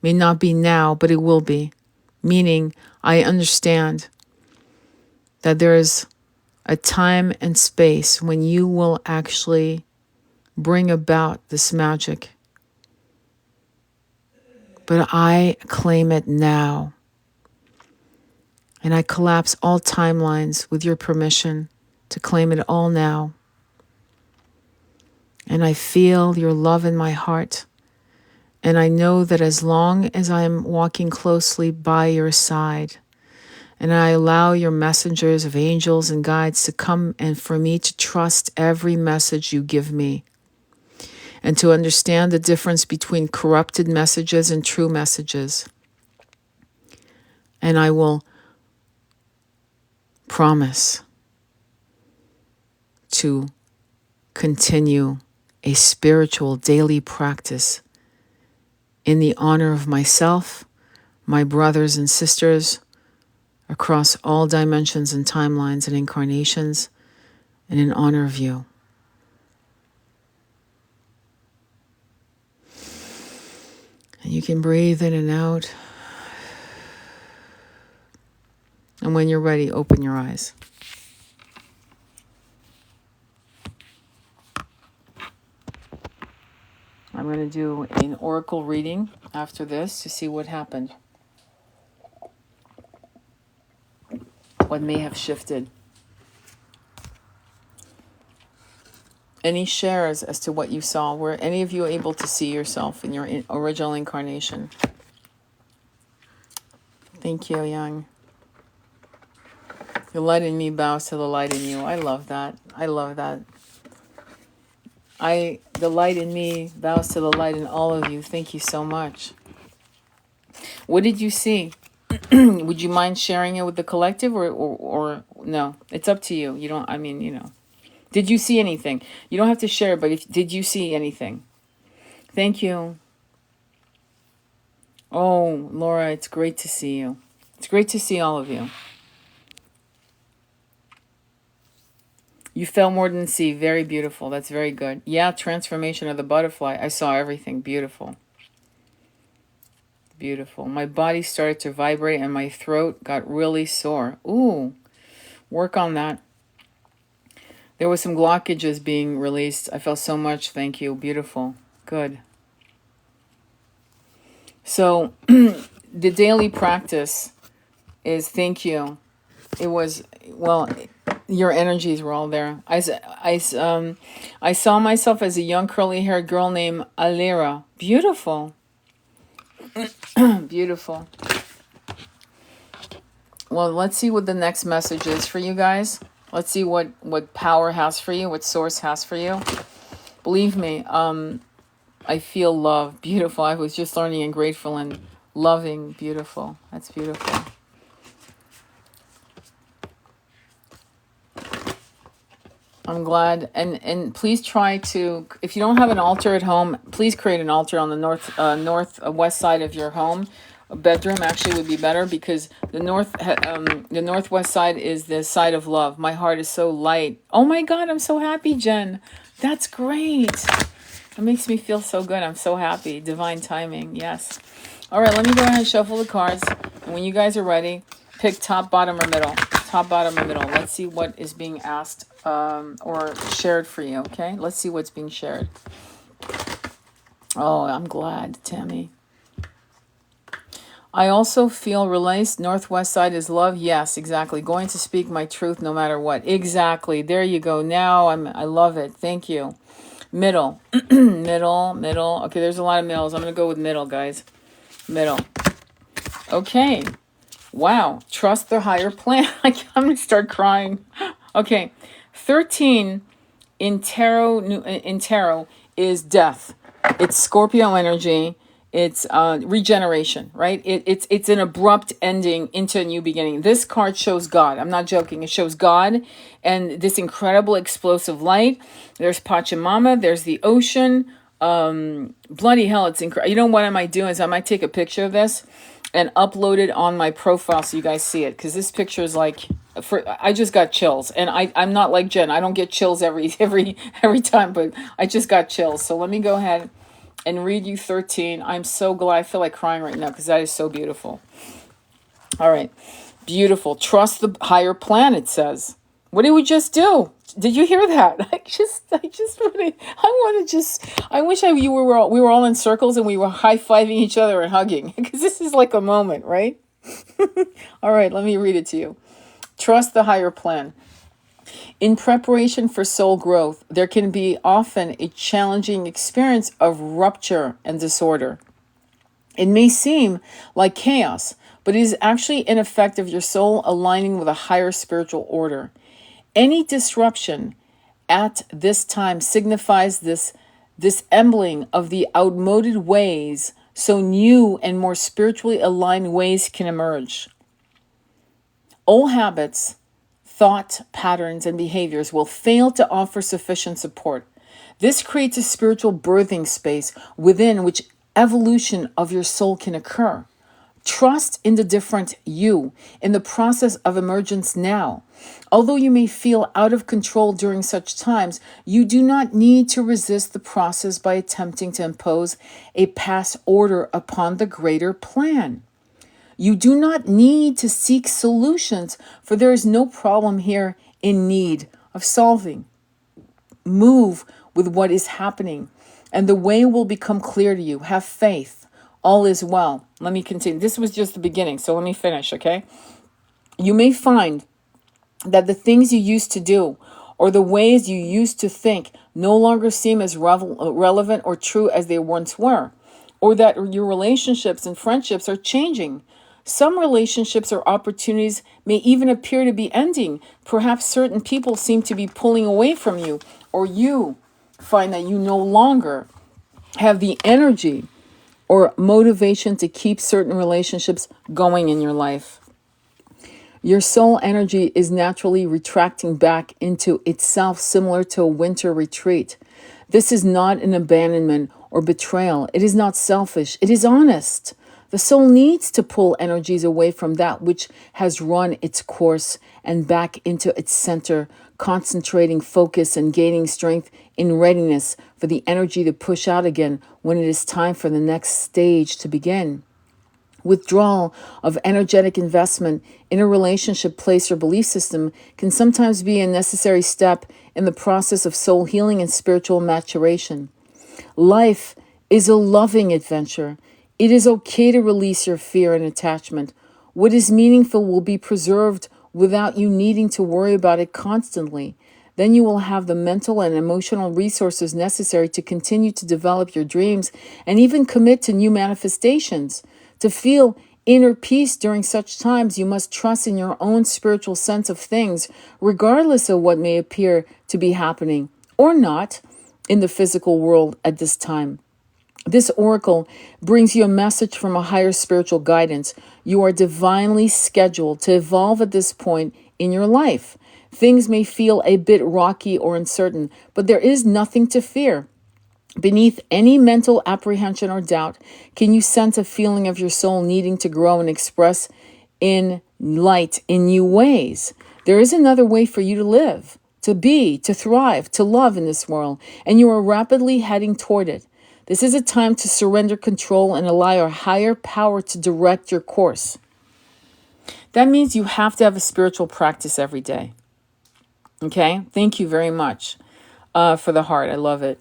may not be now, but it will be, meaning I understand that there is a time and space when you will actually bring about this magic. But I claim it now. And I collapse all timelines with your permission to claim it all now. And I feel your love in my heart. And I know that as long as I am walking closely by your side, and I allow your messengers of angels and guides to come, and for me to trust every message you give me, and to understand the difference between corrupted messages and true messages. And I will promise to continue a spiritual daily practice in the honor of myself, my brothers and sisters across all dimensions and timelines and incarnations, and in honor of you. And you can breathe in and out. And when you're ready, open your eyes. I'm going to do an oracle reading after this to see what happened. What may have shifted. Any shares as to what you saw? Were any of you able to see yourself in your original incarnation? Thank you, Young. The light in me bows to the light in you. I love that. I love that. The light in me bows to the light in all of you. Thank you so much. What did you see? Would you mind sharing it with the collective or no? It's up to you. You don't, I mean, you know. Did you see anything? You don't have to share, but did you see anything? Thank you. Oh, Laura, it's great to see you. It's great to see all of you. You felt more than see. Very beautiful. That's very good. Yeah, transformation of the butterfly. I saw everything. Beautiful. Beautiful. My body started to vibrate and my throat got really sore. Ooh, work on that. There was some blockages being released. I felt so much. Thank you. Beautiful. Good. So the daily practice is thank you. It was, well, your energies were all there. I saw myself as a young curly-haired girl named Alira. Beautiful. Beautiful. Well, let's see what the next message is for you guys. Let's see what power has for you, what source has for you. Believe me, I feel love. Beautiful. I was just learning and grateful and loving. Beautiful. That's beautiful. I'm glad. And please try to, if you don't have an altar at home, please create an altar on the northwest side of your home. A bedroom actually would be better because the northwest side is the side of love. My heart is so light. Oh my God, I'm so happy, Jen. That's great. It makes me feel so good. I'm so happy. Divine timing. Yes. All right, let me go ahead and shuffle the cards. And when you guys are ready, pick top, bottom, or middle. Top, bottom, or middle. Let's see what is being asked or shared for you, okay? Let's see what's being shared. Oh, I'm glad, Tammy. I also feel released. Northwest side is love. Yes, exactly. Going to speak my truth no matter what. Exactly. There you go. Now I love it. Thank you. Middle. middle. Okay, there's a lot of middles. I'm going to go with middle, guys. Middle. Okay. Wow. Trust the higher plan. I'm going to start crying. Okay. 13 in tarot is death. It's Scorpio energy. It's regeneration, right? It's an abrupt ending into a new beginning. This card shows God. I'm not joking. It shows God and this incredible explosive light. There's Pachamama. There's the ocean. Bloody hell, it's incredible. You know what I might do is I might take a picture of this and upload it on my profile so you guys see it. Because this picture is like, I just got chills. And I'm not like Jen. I don't get chills every time, but I just got chills. So let me go ahead and read you 13. I'm so glad. I feel like crying right now because that is so beautiful. All right. Beautiful. Trust the higher plan, it says. What did we just do? Did you hear that? I wish we were all in circles and we were high-fiving each other and hugging because this is like a moment, right? All right, let me read it to you. Trust the higher plan. In preparation for soul growth, there can be often a challenging experience of rupture and disorder. It may seem like chaos, but it is actually an effect of your soul aligning with a higher spiritual order. Any disruption at this time signifies this embling of the outmoded ways, so new and more spiritually aligned ways can emerge. Old habits, thought patterns, and behaviors will fail to offer sufficient support. This creates a spiritual birthing space within which evolution of your soul can occur. Trust in the different you, in the process of emergence now. Although you may feel out of control during such times, you do not need to resist the process by attempting to impose a past order upon the greater plan. You do not need to seek solutions, for there is no problem here in need of solving. Move with what is happening, and the way will become clear to you. Have faith. All is well. Let me continue. This was just the beginning, so let me finish, okay? You may find that the things you used to do or the ways you used to think no longer seem as relevant or true as they once were, or that your relationships and friendships are changing. Some relationships or opportunities may even appear to be ending. Perhaps certain people seem to be pulling away from you, or you find that you no longer have the energy or motivation to keep certain relationships going in your life. Your soul energy is naturally retracting back into itself, similar to a winter retreat. This is not an abandonment or betrayal. It is not selfish. It is honest. The soul needs to pull energies away from that which has run its course and back into its center, concentrating focus and gaining strength in readiness for the energy to push out again when it is time for the next stage to begin. Withdrawal of energetic investment in a relationship, place, or belief system can sometimes be a necessary step in the process of soul healing and spiritual maturation. Life is a loving adventure. It is okay to release your fear and attachment. What is meaningful will be preserved without you needing to worry about it constantly. Then you will have the mental and emotional resources necessary to continue to develop your dreams and even commit to new manifestations. To feel inner peace during such times, you must trust in your own spiritual sense of things, regardless of what may appear to be happening or not in the physical world at this time. This oracle brings you a message from a higher spiritual guidance. You are divinely scheduled to evolve at this point in your life. Things may feel a bit rocky or uncertain, but there is nothing to fear. Beneath any mental apprehension or doubt, can you sense a feeling of your soul needing to grow and express in light in new ways? There is another way for you to live, to be, to thrive, to love in this world, and you are rapidly heading toward it. This is a time to surrender control and allow your higher power to direct your course. That means you have to have a spiritual practice every day. Okay? Thank you very much for the heart. I love it.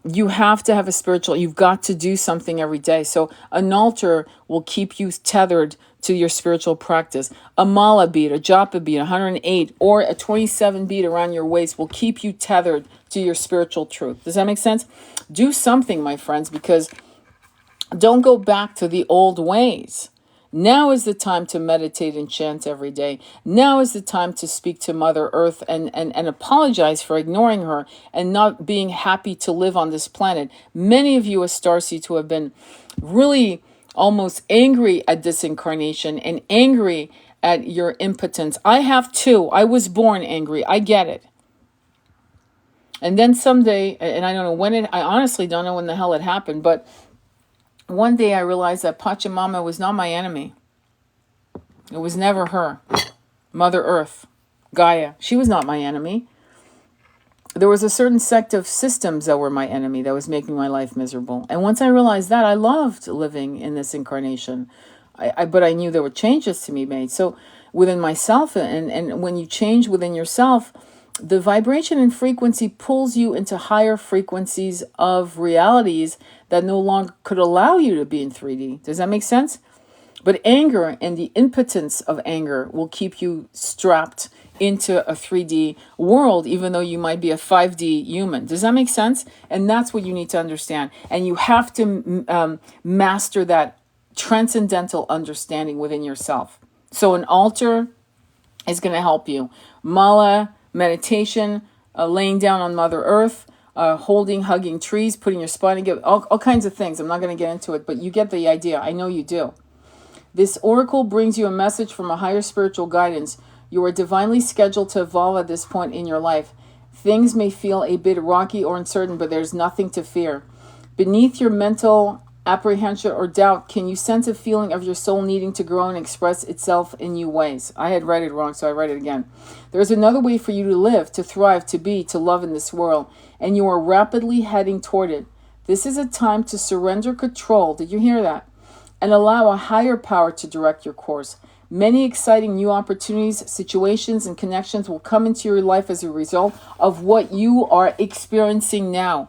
You have to have a spiritual, you've got to do something every day. So an altar will keep you tethered to your spiritual practice. A mala bead, a japa bead, 108, or a 27 bead around your waist will keep you tethered to your spiritual truth. Does that make sense? Do something, my friends, because don't go back to the old ways. Now is the time to meditate and chant every day. Now is the time to speak to Mother Earth and apologize for ignoring her and not being happy to live on this planet. Many of you as starseeds who have been really almost angry at this incarnation and angry at your impotence. I have too. I was born angry. I get it. And then someday, and I don't know when I honestly don't know when the hell it happened, but one day I realized that Pachamama was not my enemy. It was never her. Mother Earth, Gaia, she was not my enemy. There was a certain sect of systems that were my enemy that was making my life miserable. And once I realized that, I loved living in this incarnation. But I knew there were changes to be made. So within myself, and when you change within yourself, the vibration and frequency pulls you into higher frequencies of realities that no longer could allow you to be in 3D. Does that make sense? But anger and the impotence of anger will keep you strapped into a 3D world, even though you might be a 5D human. Does that make sense? And that's what you need to understand. And you have to master that transcendental understanding within yourself. So an altar is going to help you. Mala, meditation, laying down on Mother Earth, holding, hugging trees, putting your spine together, all kinds of things. I'm not going to get into it, but you get the idea. I know you do. This oracle brings you a message from a higher spiritual guidance. You are divinely scheduled to evolve at this point in your life. Things may feel a bit rocky or uncertain, but there's nothing to fear. Beneath your mental apprehension, or doubt, can you sense a feeling of your soul needing to grow and express itself in new ways? I had read it wrong, so I read it again. There is another way for you to live, to thrive, to be, to love in this world, and you are rapidly heading toward it. This is a time to surrender control. Did you hear that? And allow a higher power to direct your course. Many exciting new opportunities, situations, and connections will come into your life as a result of what you are experiencing now.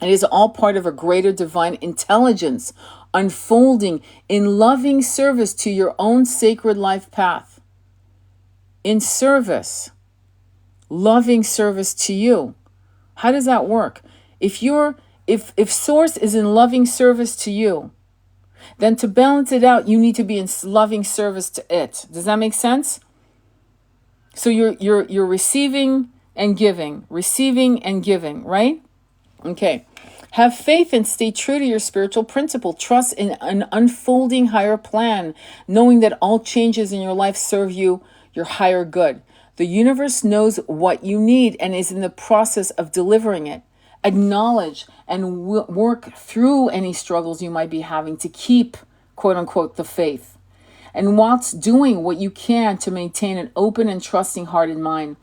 It is all part of a greater divine intelligence unfolding in loving service to your own sacred life path. In service, loving service to you. How does that work? If Source is in loving service to you, then to balance it out, you need to be in loving service to it. Does that make sense? So you're receiving and giving, right? Okay. Have faith and stay true to your spiritual principle. Trust in an unfolding higher plan, knowing that all changes in your life serve you your higher good. The universe knows what you need and is in the process of delivering it. Acknowledge and work through any struggles you might be having to keep, quote unquote, the faith. And whilst doing what you can to maintain an open and trusting heart and mind,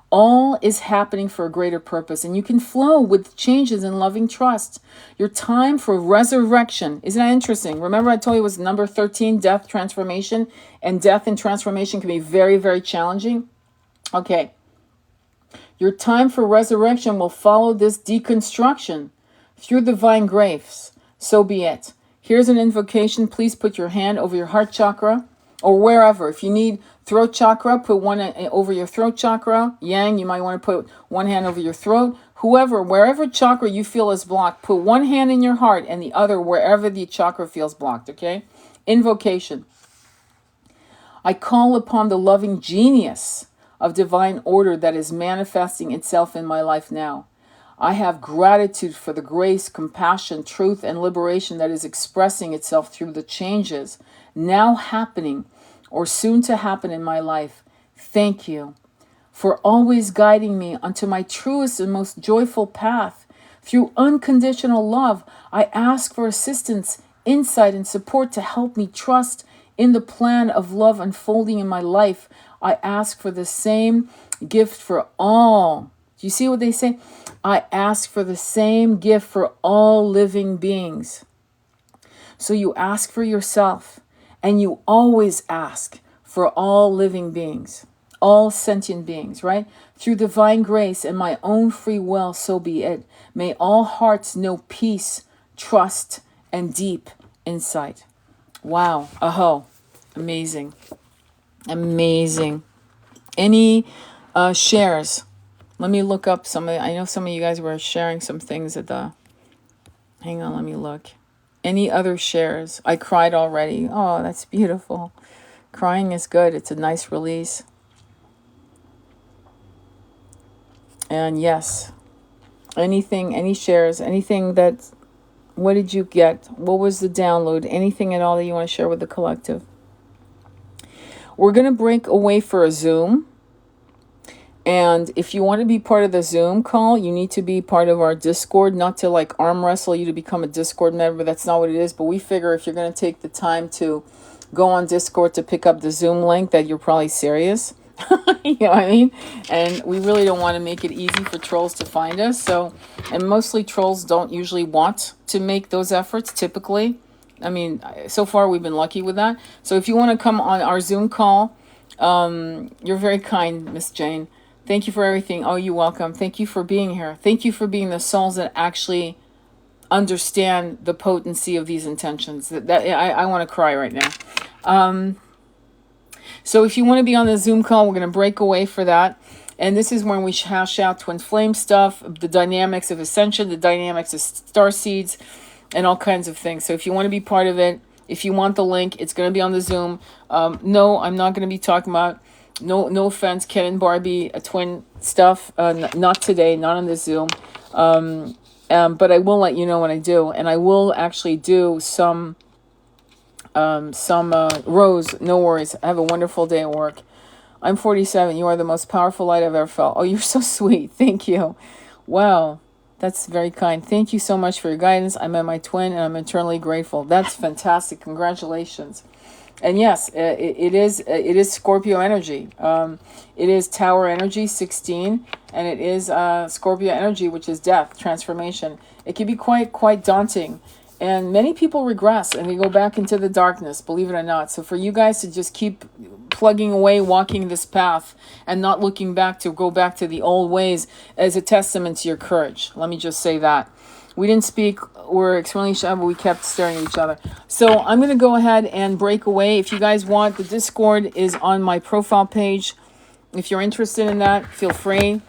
all is happening for a greater purpose, and you can flow with changes in loving trust. Your time for resurrection. Isn't that interesting? Remember I told you it was number 13, death, transformation, and death and transformation can be very, very challenging. Okay. Your time for resurrection will follow this deconstruction through divine grace. So be it. Here's an invocation. Please put your hand over your heart chakra or wherever. If you need throat chakra, put one over your throat chakra. Yang, you might want to put one hand over your throat. Wherever chakra you feel is blocked, put one hand in your heart and the other wherever the chakra feels blocked, okay? Invocation. I call upon the loving genius of divine order that is manifesting itself in my life now. I have gratitude for the grace, compassion, truth, and liberation that is expressing itself through the changes now happening or soon to happen in my life. Thank you for always guiding me onto my truest and most joyful path. Through unconditional love, I ask for assistance, insight, and support to help me trust in the plan of love unfolding in my life. I ask for the same gift for all. Do you see what they say? I ask for the same gift for all living beings. So you ask for yourself, and you always ask for all living beings, all sentient beings, right? Through divine grace and my own free will, so be it. May all hearts know peace, trust, and deep insight. Wow. Aho. Amazing. Amazing. Any shares? Let me look up some of, I know some of you guys were sharing some things at the, hang on, let me look. Any other shares? I cried already. Oh, that's beautiful. Crying is good. It's a nice release. And yes, anything, any shares, anything that, what did you get? What was the download? Anything at all that you want to share with the collective? We're going to break away for a Zoom. And if you want to be part of the Zoom call, you need to be part of our Discord, not to like arm wrestle you to become a Discord member. That's not what it is. But we figure if you're going to take the time to go on Discord to pick up the Zoom link, that you're probably serious. You know what I mean? And we really don't want to make it easy for trolls to find us. So, and mostly trolls don't usually want to make those efforts typically. I mean, so far we've been lucky with that. So if you want to come on our Zoom call, you're very kind, Miss Jane. Thank you for everything. Oh, you're welcome. Thank you for being here. Thank you for being the souls that actually understand the potency of these intentions. I want to cry right now. So if you want to be on the Zoom call, we're going to break away for that. And this is when we hash out twin flame stuff, the dynamics of ascension, the dynamics of starseeds, and all kinds of things. So if you want to be part of it, if you want the link, it's going to be on the Zoom. No, I'm not going to be talking about, no offense, Ken and Barbie, twin stuff. Not today, not on the Zoom. But I will let you know when I do. And I will actually do some Rose, no worries. Have a wonderful day at work. I'm 47. You are the most powerful light I've ever felt. Oh, you're so sweet. Thank you. Wow. That's very kind. Thank you so much for your guidance. I met my twin and I'm eternally grateful. That's fantastic. Congratulations. And yes, it is Scorpio energy. It is Tower energy 16, and it is Scorpio energy, which is death, transformation. It can be quite daunting. And many people regress and they go back into the darkness, believe it or not. So for you guys to just keep plugging away, walking this path and not looking back to go back to the old ways is a testament to your courage. Let me just say that. We didn't speak, we're extremely shy, but we kept staring at each other. So I'm going to go ahead and break away. If you guys want, the Discord is on my profile page. If you're interested in that, feel free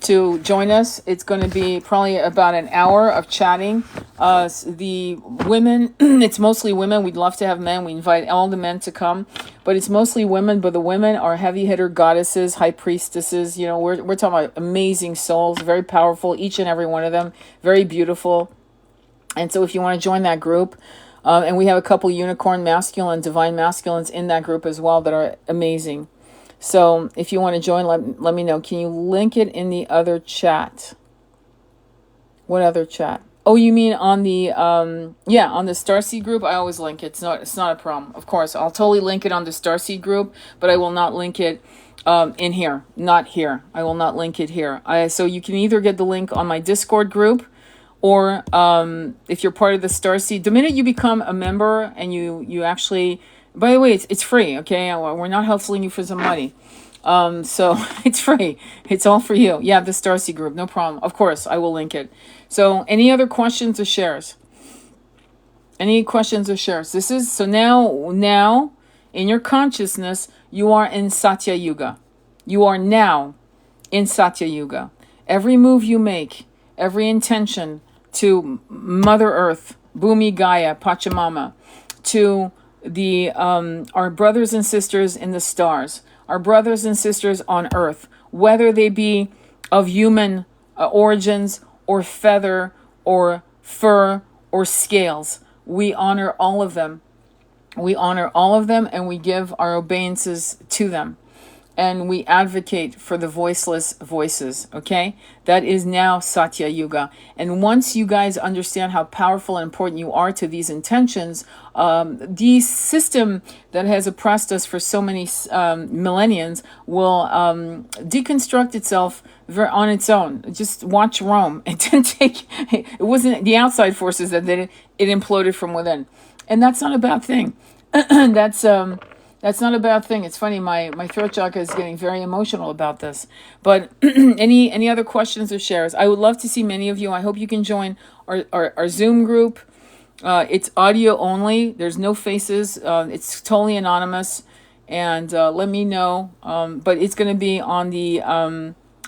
to join us. It's going to be probably about an hour of chatting. The women, it's mostly women. We'd love to have men. We invite all the men to come, but it's mostly women. But the women are heavy hitter goddesses, high priestesses. You know, we're talking about amazing souls, very powerful, each and every one of them, very beautiful. And so if you want to join that group, and we have a couple unicorn masculine, divine masculines in that group as well that are amazing. So if you want to join, let me know. Can you link it in the other chat? What other chat? Oh, you mean on the on the Starseed group? I always link it. It's not a problem. Of course, I'll totally link it on the Starseed group, but I will not link it in here. Not here. I will not link it here. So you can either get the link on my Discord group, or if you're part of the Starseed, the minute you become a member and you actually. By the way, it's free, okay? We're not hustling you for some money. So it's free. It's all for you. Yeah, the Starseed group, no problem. Of course, I will link it. So any other questions or shares? Any questions or shares? This is, so now in your consciousness, you are in Satya Yuga. You are now in Satya Yuga. Every move you make, every intention to Mother Earth, Bhumi Gaia, Pachamama, to the our brothers and sisters in the stars, our brothers and sisters on earth, whether they be of human origins or feather or fur or scales, we honor all of them. We honor all of them and we give our obeisances to them. And we advocate for the voiceless voices, okay? That is now Satya Yuga. And once you guys understand how powerful and important you are to these intentions, the system that has oppressed us for so many millenniums will deconstruct itself on its own. Just watch Rome. It didn't take, it wasn't the outside forces that did it, it imploded from within. And that's not a bad thing. That's not a bad thing. It's funny, my throat chakra is getting very emotional about this. But any other questions or shares? I would love to see many of you. I hope you can join our Zoom group. It's audio only. There's no faces. It's totally anonymous. And let me know. But it's going to be on the,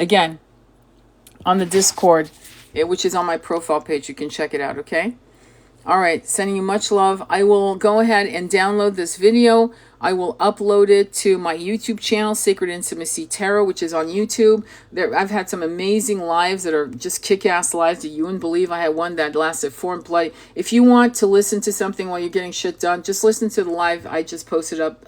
again, on the Discord, which is on my profile page. You can check it out, okay? All right, sending you much love. I will go ahead and download this video. I will upload it to my YouTube channel, Sacred Intimacy Tarot, which is on YouTube. I've had some amazing lives that are just kick-ass lives that you wouldn't believe. I had one that lasted 4 and play. If you want to listen to something while you're getting shit done, just listen to the live I just posted up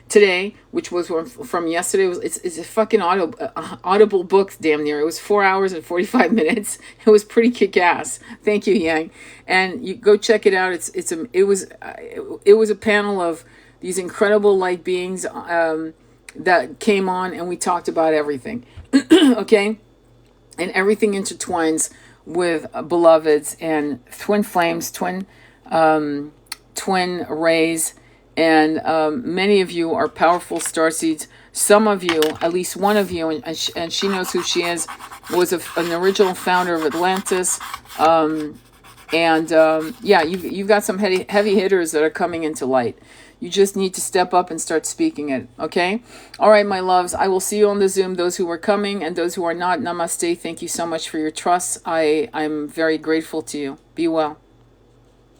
today, which was from yesterday. It's a fucking audible book, damn near. It was 4 hours and 45 minutes. It was pretty kick-ass. Thank you, Yang. And you go check it out. It was a panel of these incredible light beings that came on, and we talked about everything. Okay? And everything intertwines with beloveds and twin flames, twin rays. And many of you are powerful starseeds. Some of you, at least one of you, and she knows who she is, was an original founder of Atlantis. Yeah, you've got some heavy hitters that are coming into light. You just need to step up and start speaking it, okay? All right, my loves, I will see you on the Zoom, those who are coming and those who are not. Namaste. Thank you so much for your trust. I'm very grateful to you. Be well.